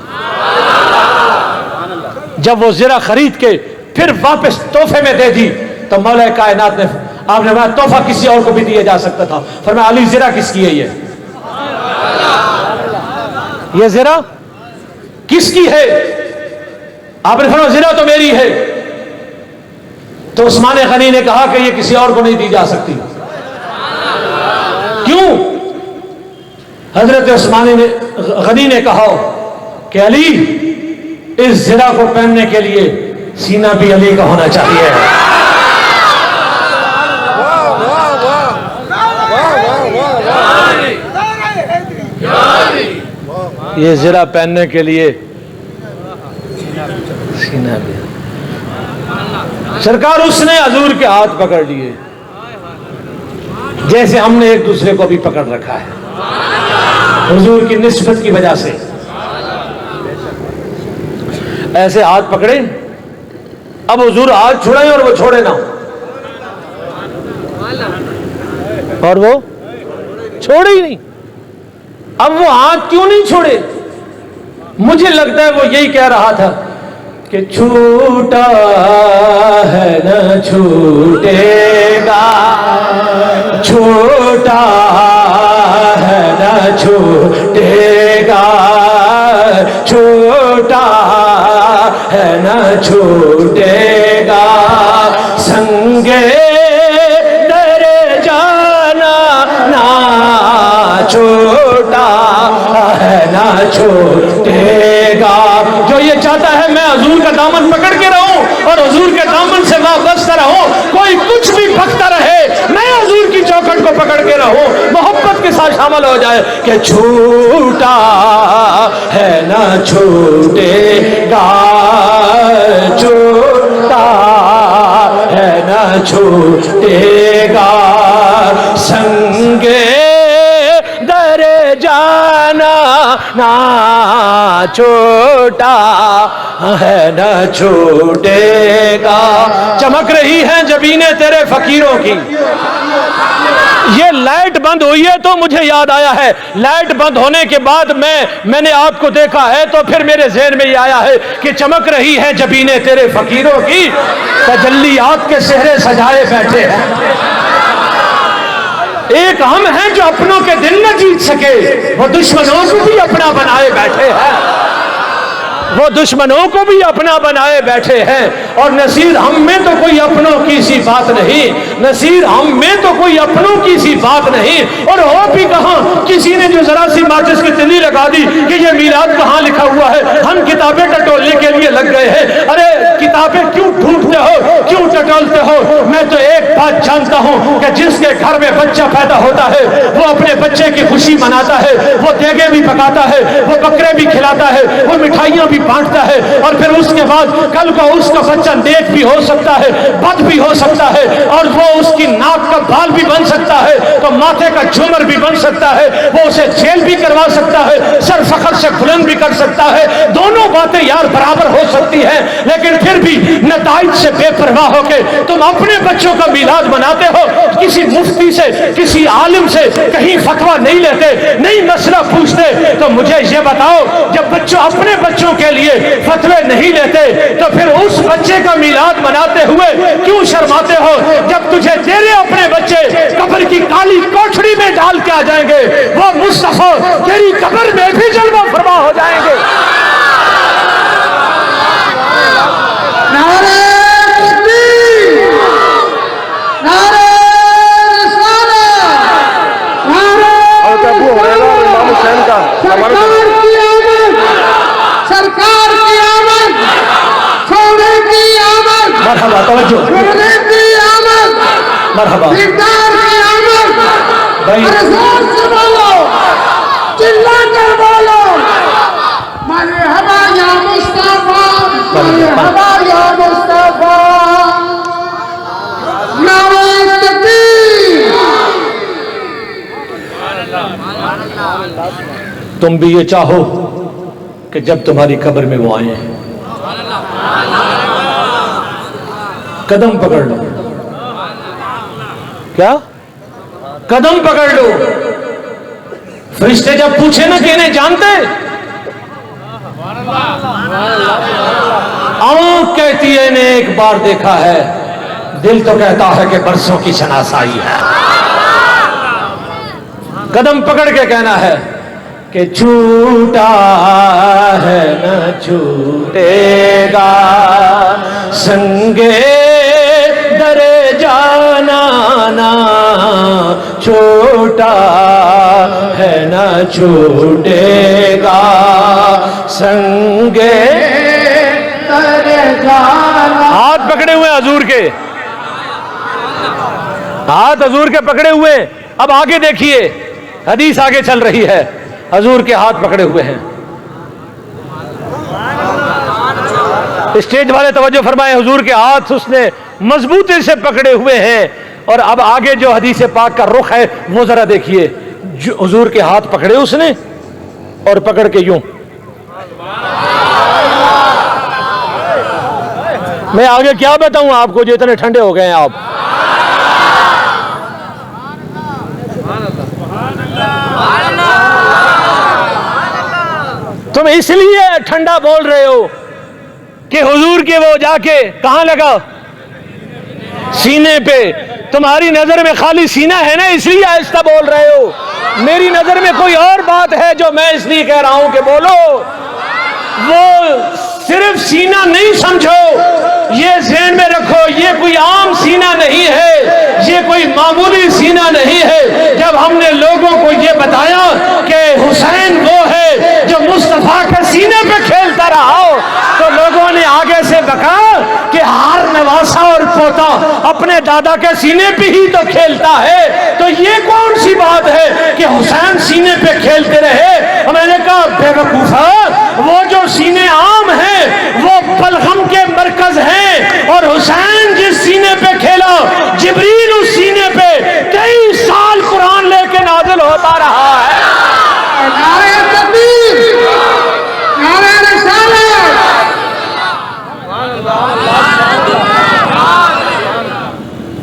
جب وہ زرہ خرید کے پھر واپس تحفے میں دے دی تو مولا کائنات نے آپ نے فرمایا تحفہ کسی اور کو بھی دیا جا سکتا تھا. فرمایا علی زنا کس کی ہے؟ یہ زنا کس کی ہے؟ آپ نے فرمایا زنا تو میری ہے. تو عثمان غنی نے کہا کہ یہ کسی اور کو نہیں دی جا سکتی. کیوں؟ حضرت عثمان غنی نے کہا کہ علی اس زرہ کو پہننے کے لیے سینہ بھی علی کا ہونا چاہیے. یہ زرہ پہننے کے لیے سینہ بھی. سرکار اس نے حضور کے ہاتھ پکڑ لیے جیسے ہم نے ایک دوسرے کو بھی پکڑ رکھا ہے حضور کی نسبت کی وجہ سے. ایسے ہاتھ پکڑے. اب حضور ہاتھ چھوڑے اور وہ چھوڑے نہ, اور وہ چھوڑے ہی نہیں. اب وہ ہاتھ کیوں نہیں چھوڑے؟ مجھے لگتا ہے وہ یہی کہہ رہا تھا کہ چھوٹا ہے نہ چھوٹے گا, چھوٹا ہے نہ چھوٹے گا, چھوٹا ہے نہ چھوٹے گا, سنگے در جانا نہ چھوٹا ہے نہ چھوٹے گا. جو یہ چاہتا ہے میں حضور کا دامن پکڑ کے رہوں اور حضور کے دامن سے وابستہ رہوں, کوئی کچھ بھی پکتا رہے, میں حضور کی چوکھٹ کو پکڑ کے رہوں, محبت کے ساتھ شامل ہو جائے کہ چھوٹا ہے نہ چھوٹے گا, چھوٹا ہے نہ چھوٹے گا, سنگے در جانا نہ چھوٹا ہے نہ چھوٹے گا. چمک رہی ہیں جبینیں تیرے فقیروں کی. یہ لائٹ بند ہوئی ہے تو مجھے یاد آیا ہے, لائٹ بند ہونے کے بعد میں نے آپ کو دیکھا ہے تو پھر میرے ذہن میں یہ آیا ہے کہ چمک رہی ہے جبینیں تیرے فقیروں کی, تجلیات کے سہرے سجائے بیٹھے ہیں. ایک ہم ہیں جو اپنوں کے دل نہ جیت سکے, وہ دشمنوں کو بھی اپنا بنائے بیٹھے ہیں, وہ دشمنوں کو بھی اپنا بنائے بیٹھے ہیں. اور نصیر ہم میں تو کوئی اپنوں کی سی بات نہیں, نصیر ہم میں تو کوئی اپنوں کی سی بات نہیں. اور ہو بھی کہاں, کسی نے جو ذرا سی ماچس کی تلی لگا دی کہ یہ میلاد کہاں لکھا ہوا ہے, ہم کتابیں ٹٹولنے کے لیے لگ گئے ہیں. ارے کتابیں کیوں ڈھونڈتے ہو, کیوں ٹٹولتے ہو؟ میں تو ایک بات جانتا ہوں کہ جس کے گھر میں بچہ پیدا ہوتا ہے وہ اپنے بچے کی خوشی مناتا ہے, وہ دیگیں بھی پکاتا ہے, وہ بکرے بھی کھلاتا ہے, وہ مٹھائیاں بھی بانٹتا ہے, اور پھر اس کے بعد کل کو اس کا بچہ نیک بھی ہو سکتا ہے, بد بھی ہو سکتا ہے, اور وہ اس کی ناک کا بال بھی بن سکتا ہے, تو ماتھے کا جھومر بھی بن سکتا ہے, وہ اسے جیل بھی کروا سکتا ہے, سر فخر سے بلند بھی کر سکتا ہے. دونوں باتیں یار برابر ہو سکتی ہیں, لیکن پھر بھی نتائج سے بے پرواہ ہو کے تم اپنے بچوں کا میلاد مناتے ہو. کسی مفتی سے, کسی عالم سے کہیں فتویٰ نہیں لیتے, نہیں مسئلہ پوچھتے. تو مجھے یہ بتاؤ, جب بچوں اپنے بچوں کے لیے فتوے نہیں لیتے تو پھر اس بچے کا میلاد مناتے ہوئے کیوں شرماتے ہو؟ جب تجھے تیرے اپنے بچے قبر کی کالی کوٹھڑی میں ڈال کے آ جائیں گے, وہ مصطفیٰ تیری قبر میں بھی جلوہ فرما ہو جائیں گے. نعرہ تکبیر, نعرہ رسالت, نعرہ سرکار کی آمد, سرکار کی آمد, چھوڑے کی آمد, مرحبا, توجہ, چھوڑے کی آمد, مرحبا, دیدار کی آمد. ارے زور سے بولو, چلا کر بولو, مرحبا یا مصطفیٰ, مرحبا یا مصطفیٰ. نعرہ تکبیر. تم بھی یہ چاہو کہ جب تمہاری قبر میں وہ آئیں قدم پکڑ لو. کیا قدم پکڑ لو؟ فرشتے جب پوچھے نا کہ انہیں جانتے, آنکھ کہتی ہے انہیں ایک بار دیکھا ہے, دل تو کہتا ہے کہ برسوں کی شناسائی ہے. قدم پکڑ کے کہنا ہے کہ چھوٹا ہے نہ چھوٹے گا سنگے در جانا نا چھوٹا ہے نہ چھوٹے گا سنگے در جانا. ہاتھ پکڑے ہوئے حضور کے, ہاتھ حضور کے پکڑے ہوئے. اب آگے دیکھیے, حدیث آگے چل رہی ہے, حضور کے ہاتھ پکڑے ہوئے ہیں. اسٹیج والے توجہ فرمائیں, حضور کے ہاتھ اس نے مضبوطی سے پکڑے ہوئے ہیں. اور اب آگے جو حدیث پاک کا رخ ہے وہ ذرا دیکھیے. حضور کے ہاتھ پکڑے اس نے اور پکڑ کے یوں. میں آگے کیا بتاؤں آپ کو جو اتنے ٹھنڈے ہو گئے ہیں آپ. تم اس لیے ٹھنڈا بول رہے ہو کہ حضور کے وہ جا کے کہاں لگا, سینے پہ. تمہاری نظر میں خالی سینہ ہے نا, اس لیے آہستہ بول رہے ہو. میری نظر میں کوئی اور بات ہے جو میں اس لیے کہہ رہا ہوں کہ بولو. وہ صرف سینہ نہیں سمجھو, یہ ذہن میں رکھو, یہ کوئی عام سینہ نہیں ہے, یہ کوئی معمولی سینہ نہیں ہے. جب ہم نے لوگوں کو یہ بتایا کہ حسین وہ ہے جو مصطفیٰ کے سینے پہ کھیلتا رہا ہو, تو لوگوں نے آگے سے بکا کہ ہار نواسا اور پوتا اپنے دادا کے سینے پہ ہی تو کھیلتا ہے, تو یہ کون سی بات ہے کہ حسین سینے پہ کھیلتے رہے. میں نے کہا بے وقوفا, وہ جو سینے عام ہیں وہ بلغم کے مرکز ہیں, اور حسین جس سینے پہ کھیلا جبریل اس سینے پہ 23 سال قرآن لے کے نازل ہوتا رہا ہے. نعرہ تکبیر, نعرہ رسالت.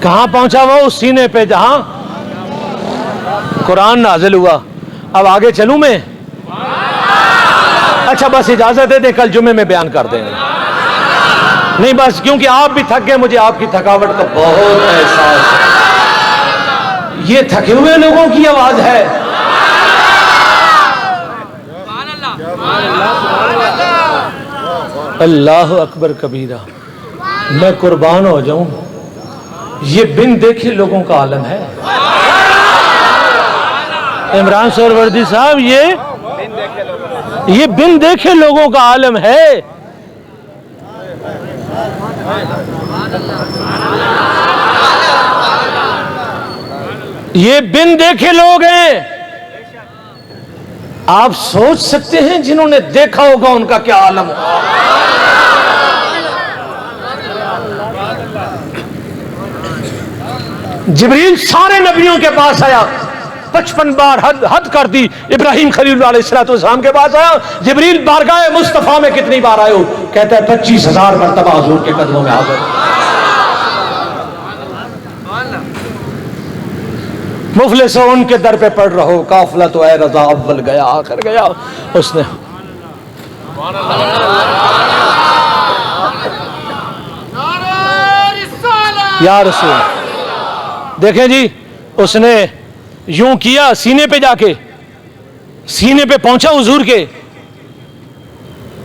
کہاں پہنچا وہ اس سینے پہ جہاں قرآن نازل ہوا. اب آگے چلوں میں؟ اچھا بس اجازت دے دیں, کل جمعے میں بیان کر دیں. نہیں بس, کیونکہ آپ بھی تھک گئے, مجھے آپ کی تھکاوٹ کا بہت احساس ہے. یہ تھکے ہوئے لوگوں کی آواز ہے. اللہ اکبر کبیرہ, میں قربان ہو جاؤں, یہ بن دیکھے لوگوں کا عالم ہے. عمران سہروردی صاحب, یہ بن دیکھے لوگوں کا عالم ہے. یہ بن دیکھے لوگ ہیں. آپ سوچ سکتے ہیں جنہوں نے دیکھا ہوگا ان کا کیا عالم ہوگا. جبریل سارے نبیوں کے پاس آیا, 55 بار حد کر دی. ابراہیم خلیل اللہ علیہ السلام کے پاس آیا. جبریل بارگاہ مصطفیٰ میں کتنی بار آئے ہو؟ کہتا ہے 25,000 مرتبہ حضور کے قدموں میں حاضر. مفلسوں ان کے در پہ پڑھ رہو, قافلہ تو اے رضا اول گیا آخر گیا. اس نے یا رسول, دیکھیں جی, اس نے یوں کیا سینے پہ جا کے, سینے پہ پہنچا حضور کے,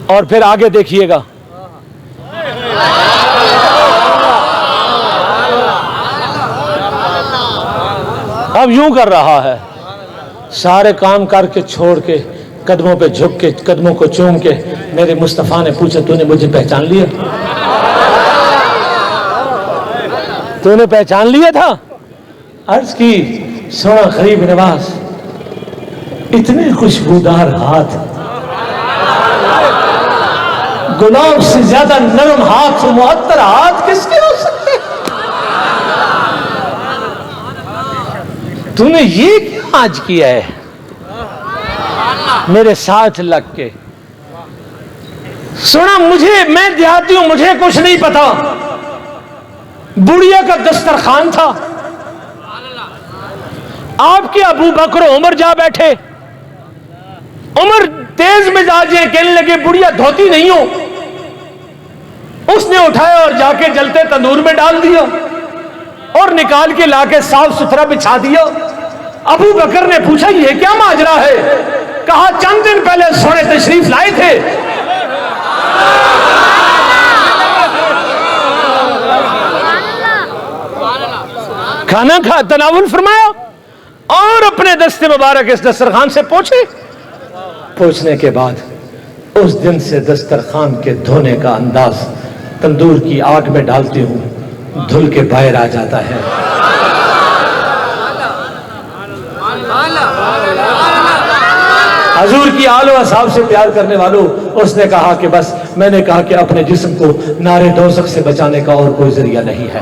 اور پھر آگے دیکھیے گا. اب یوں کر رہا ہے, سارے کام کر کے چھوڑ کے قدموں پہ جھک کے قدموں کو چوم کے. میرے مصطفیٰ نے پوچھا, تو نے مجھے پہچان لیا؟ تو نے پہچان لیا تھا؟ عرض کی, سونا غریب نواز, اتنے خوشبودار ہاتھ, گلاب سے زیادہ نرم ہاتھ, معطر ہاتھ کس کے ہو سکتے؟ تو نے یہ کیا آج کیا ہے میرے ساتھ لگ کے؟ سنا, میں دیہاتی ہوں, مجھے کچھ نہیں پتا. بڑھیا کا دسترخوان تھا, آپ کے ابو بکر و عمر جا بیٹھے. عمر تیز مزاج ہیں, کہنے لگے بڑھیا دھوتی نہیں ہو. اس نے اٹھایا اور جا کے جلتے تندور میں ڈال دیا. اور نکال کے لا کے صاف ستھرا بچھا دیا۔ ابو بکر نے پوچھا یہ کیا ماجرا ہے؟ کہا چند دن پہلے سونے تشریف لائے تھے، کھانا تناول فرمایا اور اپنے دست مبارک اس دسترخوان سے پوچھنے کے بعد اس دن سے دسترخوان کے دھونے کا انداز تندور کی آگ میں ڈالتی ہوں، دھل کے باہر آ جاتا ہے۔ حضور کی آل و اصحاب سے پیار کرنے والوں، اس نے کہا کہ بس میں نے کہا کہ اپنے جسم کو نار دوزخ سے بچانے کا اور کوئی ذریعہ نہیں ہے۔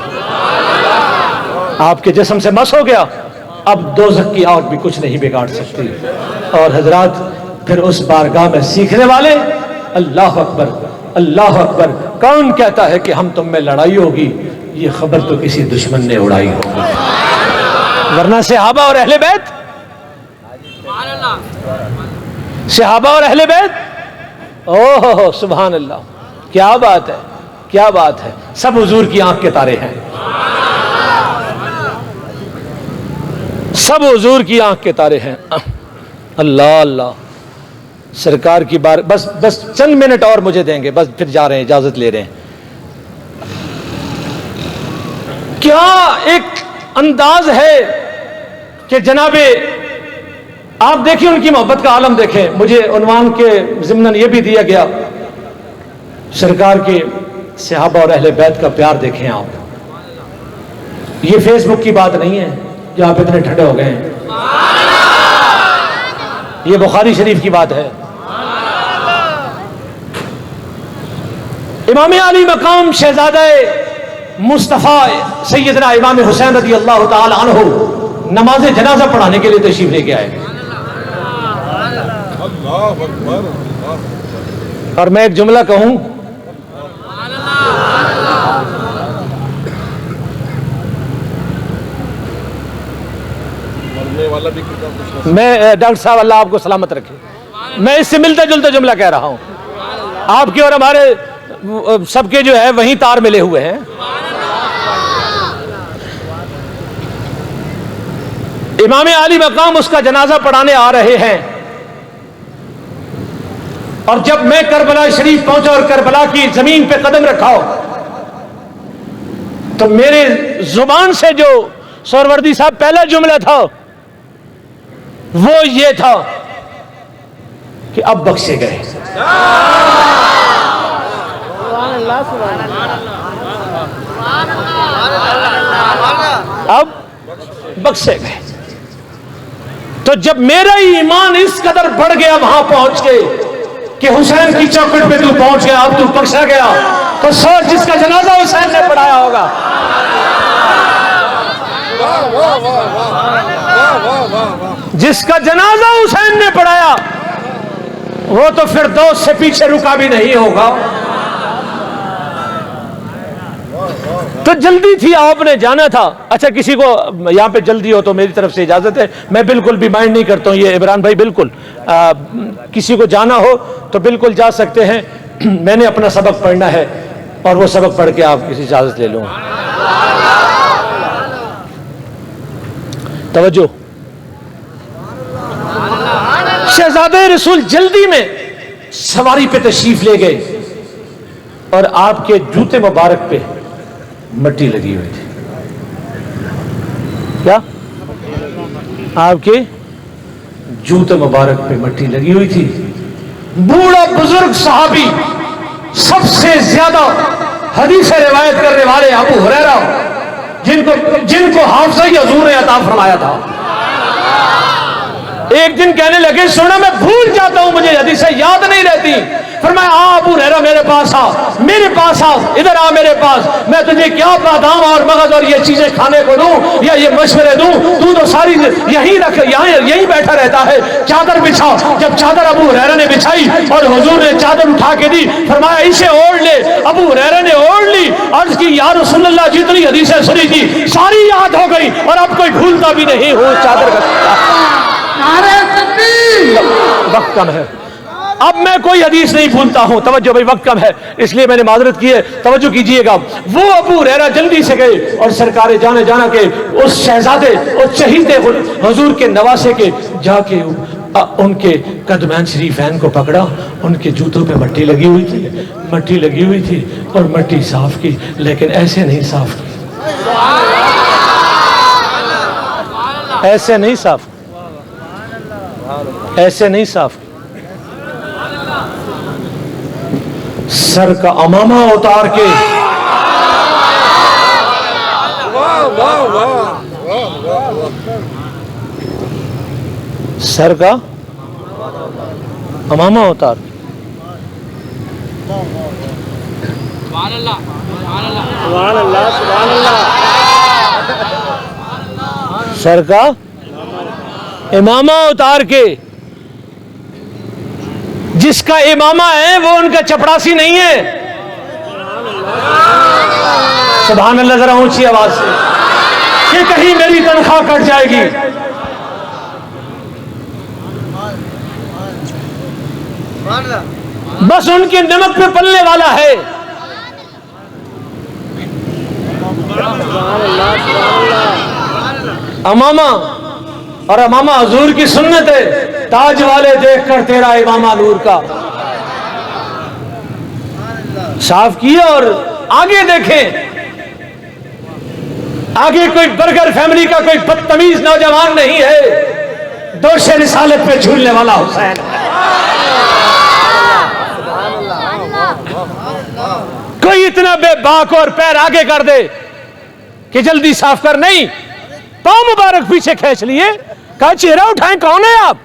آپ کے جسم سے مس ہو گیا، اب دوزخ کی آگ بھی کچھ نہیں بگاڑ سکتی۔ اور حضرات پھر اس بارگاہ میں سیکھنے والے، اللہ اکبر اللہ اکبر، کون کہتا ہے کہ ہم تم میں لڑائی ہوگی؟ یہ خبر تو کسی دشمن نے اڑائی ہوگی، ورنہ صحابہ اور اہل بیت، صحابہ اور اہل بیت، اوہ سبحان اللہ، کیا بات ہے کیا بات ہے، سب حضور کی آنکھ کے تارے ہیں، سب حضور کی آنکھ کے تارے ہیں۔ اللہ اللہ، سرکار کی بار بس چند منٹ اور مجھے دیں گے، بس پھر جا رہے ہیں، اجازت لے رہے ہیں۔ کیا ایک انداز ہے کہ جناب آپ دیکھیں ان کی محبت کا عالم دیکھیں۔ مجھے عنوان کے ضمن یہ بھی دیا گیا، سرکار کے صحابہ اور اہل بیت کا پیار دیکھیں آپ۔ یہ فیس بک کی بات نہیں ہے جو آپ اتنے ٹھنڈے ہو گئے ہیں، یہ بخاری شریف کی بات ہے۔ امام علی مقام شہزادہ مصطفیٰ سیدنا امام حسین رضی اللہ تعالی عنہ نماز جنازہ پڑھانے کے لیے تشریف لے کے آئے، اور میں ایک جملہ کہوں، میں ڈاکٹر صاحب اللہ آپ کو سلامت رکھے، میں اس سے ملتا جلتا جملہ کہہ رہا ہوں، آپ کے اور ہمارے سب کے جو ہے وہیں تار ملے ہوئے ہیں۔ امام علی مقام اس کا جنازہ پڑھانے آ رہے ہیں، اور جب میں کربلا شریف پہنچا اور کربلا کی زمین پہ قدم رکھا تو میرے زبان سے جو سہروردی صاحب پہلا جملہ تھا وہ یہ تھا کہ اب بخشے گئے، اب بخشے گئے۔ تو جب میرا ایمان اس قدر بڑھ گیا وہاں پہنچ کے کہ حسین کی چوکھٹ پہ تو پہنچ گیا، اب تو بخشا گیا، تو سوچ جس کا جنازہ حسین نے پڑھایا ہوگا، جس کا جنازہ حسین نے پڑھایا وہ تو فردوس سے پیچھے رکا بھی نہیں ہوگا۔ تو جلدی تھی، آپ نے جانا تھا۔ اچھا کسی کو یہاں پہ جلدی ہو تو میری طرف سے اجازت ہے، میں بالکل بھی مائنڈ نہیں کرتا ہوں، یہ عمران بھائی بالکل کسی کو جانا ہو تو بالکل جا سکتے ہیں، میں نے اپنا سبق پڑھنا ہے اور وہ سبق پڑھ کے آپ کسی اجازت لے لوں۔ توجہ، شہزادہ رسول جلدی میں سواری پہ تشریف لے گئے اور آپ کے جوتے مبارک پہ مٹی لگی ہوئی تھی۔ کیا؟ آپ کے جوتے مبارک پہ مٹی لگی ہوئی تھی۔ بوڑھا بزرگ صحابی، سب سے زیادہ حدیث روایت کرنے والے ابو ہریرہ، جن کو حافظہ حضور نے عطا فرمایا تھا، ایک دن کہنے لگے سونا میں بھول جاتا ہوں، مجھے حدیثیں یاد نہیں رہتی۔ فرمایا ابو ہریرہ میرے پاس آ، میرے پاس آ، ادھر آ میرے پاس، میں تجھے کیا بادام اور مغز اور یہ چیزیں کھانے کو دوں یا یہ مشورے دوں؟ تو تو ساری یہیں رکھ، یہیں بیٹھا رہتا ہے، چادر بچھا۔ جب چادر ابو ہریرہ نے بچھائی اور حضور نے چادر اٹھا کے دی، فرمایا اسے اوڑھ لے۔ ابو ہریرہ نے اوڑھ لی، عرض کی یا رسول اللہ جتنی حدیثیں سنی تھی ساری یاد ہو گئی اور اب کوئی بھولتا بھی نہیں ہوں چادر کا۔ نعرہ تکبیر، وقت کم ہے، اب میں کوئی حدیث نہیں بھولتا ہوں. توجہ بھائی, وقت کم ہے اس لیے میں نے معذرت کی ہے, توجہ کیجئے گا. وہ ابو ہریرہ جلدی سے گئے اور سرکار جانا کے اس شہزادے اور چہیتے حضور کے نواسے کے جا کے ان کے قدمین شریفین کو پکڑا. ان کے جوتوں پہ مٹی لگی ہوئی تھی اور مٹی صاف کی, لیکن ایسے نہیں صاف کی, ایسے نہیں صاف کی. سر کا امامہ اتار کے سر کا امامہ اتار کے سر کا امامہ اتار کے, جس کا امامہ ہے وہ ان کا چپڑاسی نہیں ہے. سبحان اللہ, ذرا اونچی آواز سے, کہ کہیں میری تنخواہ کٹ جائے گی. بس ان کے نمک پہ پلنے والا ہے. امامہ, اور امامہ حضور کی سنت ہے. تاج والے دیکھ کر تیرا امامہ نور کا صاف کیا. اور آگے دیکھیں, آگے کوئی برگر فیملی کا کوئی بدتمیز نوجوان نہیں ہے, دوش رسالت پہ جھولنے والا حسین. کوئی اتنا بے باک اور پیر آگے کر دے کہ جلدی صاف کر, نہیں, پاؤں مبارک پیچھے کھینچ لیے, کہا چہرہ اٹھائیں, کون ہے آپ؟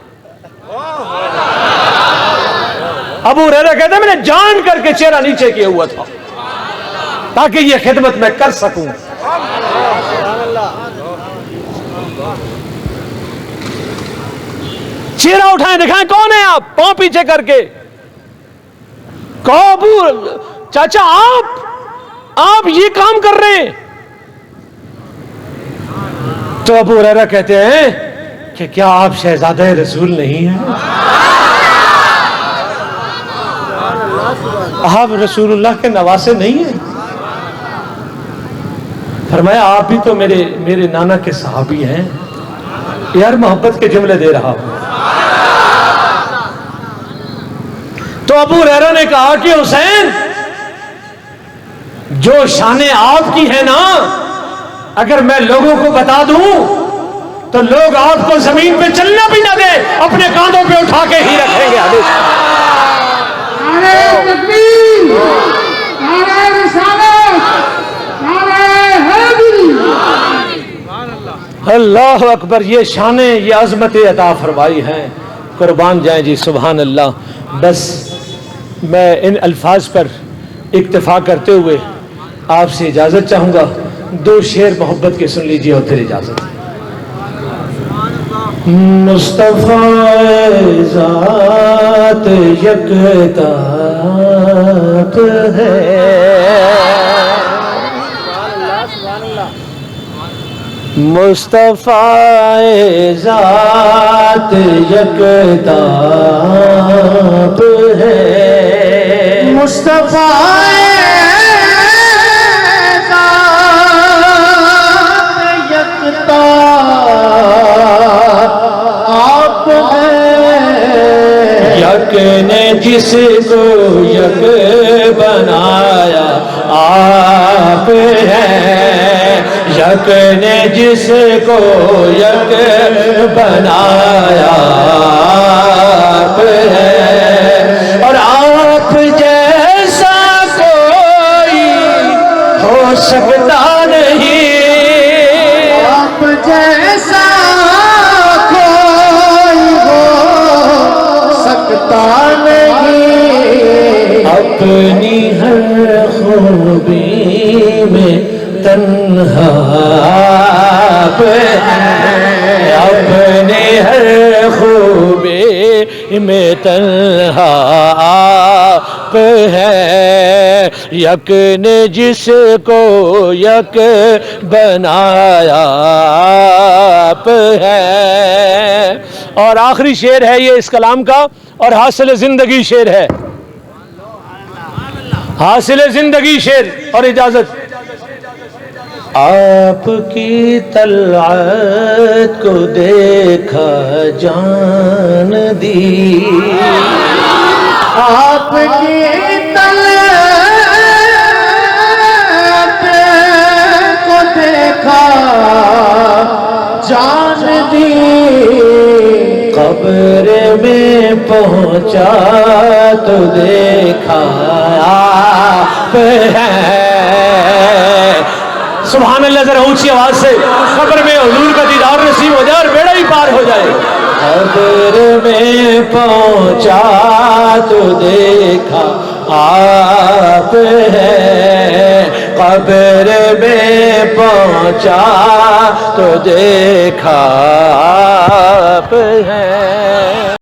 ابو ہریرہ کہتے ہیں میں نے جان کر کے چہرہ نیچے کیا ہوا تھا تاکہ یہ خدمت میں کر سکوں. چہرہ اٹھائیں, دکھائیں کون ہے آپ, پاؤں پیچھے کر کے. کہو ابو چاچا آپ یہ کام کر رہے ہیں. تو ابو ہریرہ کہتے ہیں کہ کیا آپ شہزادہ رسول نہیں ہیں؟ آپ رسول اللہ کے نواسے نہیں ہیں؟ فرمایا آپ بھی تو میرے نانا کے صحابی ہیں. یار محبت کے جملے دے رہا ہوں. تو ابو ہریرہ نے کہا کہ حسین, جو شان آپ کی ہے نا, اگر میں لوگوں کو بتا دوں تو لوگ آپ کو زمین پہ چلنا بھی نہ دے, اپنے کاندھوں پہ اٹھا کے ہی رکھیں گے. نعرہ تکبیر, نعرہ رسالت, نعرہ حیدری. اللہ اکبر, یہ شانیں, یہ عظمتیں عطا فرمائی ہیں. قربان جائیں جی, سبحان اللہ. بس میں ان الفاظ پر اکتفا کرتے ہوئے آپ سے اجازت چاہوں گا. 2 شعر محبت کے سن لیجئے اور پھر اجازت. مصطفیٰ ذات یکتا ہے, مصطفیٰ ذات یکتا ہے, مصطفیٰ یک نے جس کو یک بنایا آپ ہے, یک نے جس کو یک بنایا آپ ہے, اور آپ جیسا کوئی ہو سکتا نہیں, آپ جیسا کوئی ہو سکتا نہیں. اپنی ہر خوبی میں تنہا آپ ہے, اپنی ہر خوبی میں تنہا آپ ہے, یک نے جس کو یک بنایا آپ ہے, اور آخری شعر ہے یہ اس کلام کا، اور حاصل زندگی شعر ہے، حاصل زندگی شعر. اور اجازت، آپ کی طلعت کو دیکھا جان دی، آپ کی طلعت کو دیکھا جان دی، قبر میں پہنچا تو دیکھا آپ ہے. سبحان اللہ. ذرا اونچی آواز سے قبر میں حضور کا دیدار نصیب ہو جائے اور بیڑا ہی پار ہو جائے. قبر میں پہنچا تو دیکھا آپ ہے، قبر میں پہنچا تو دیکھا آپ ہے.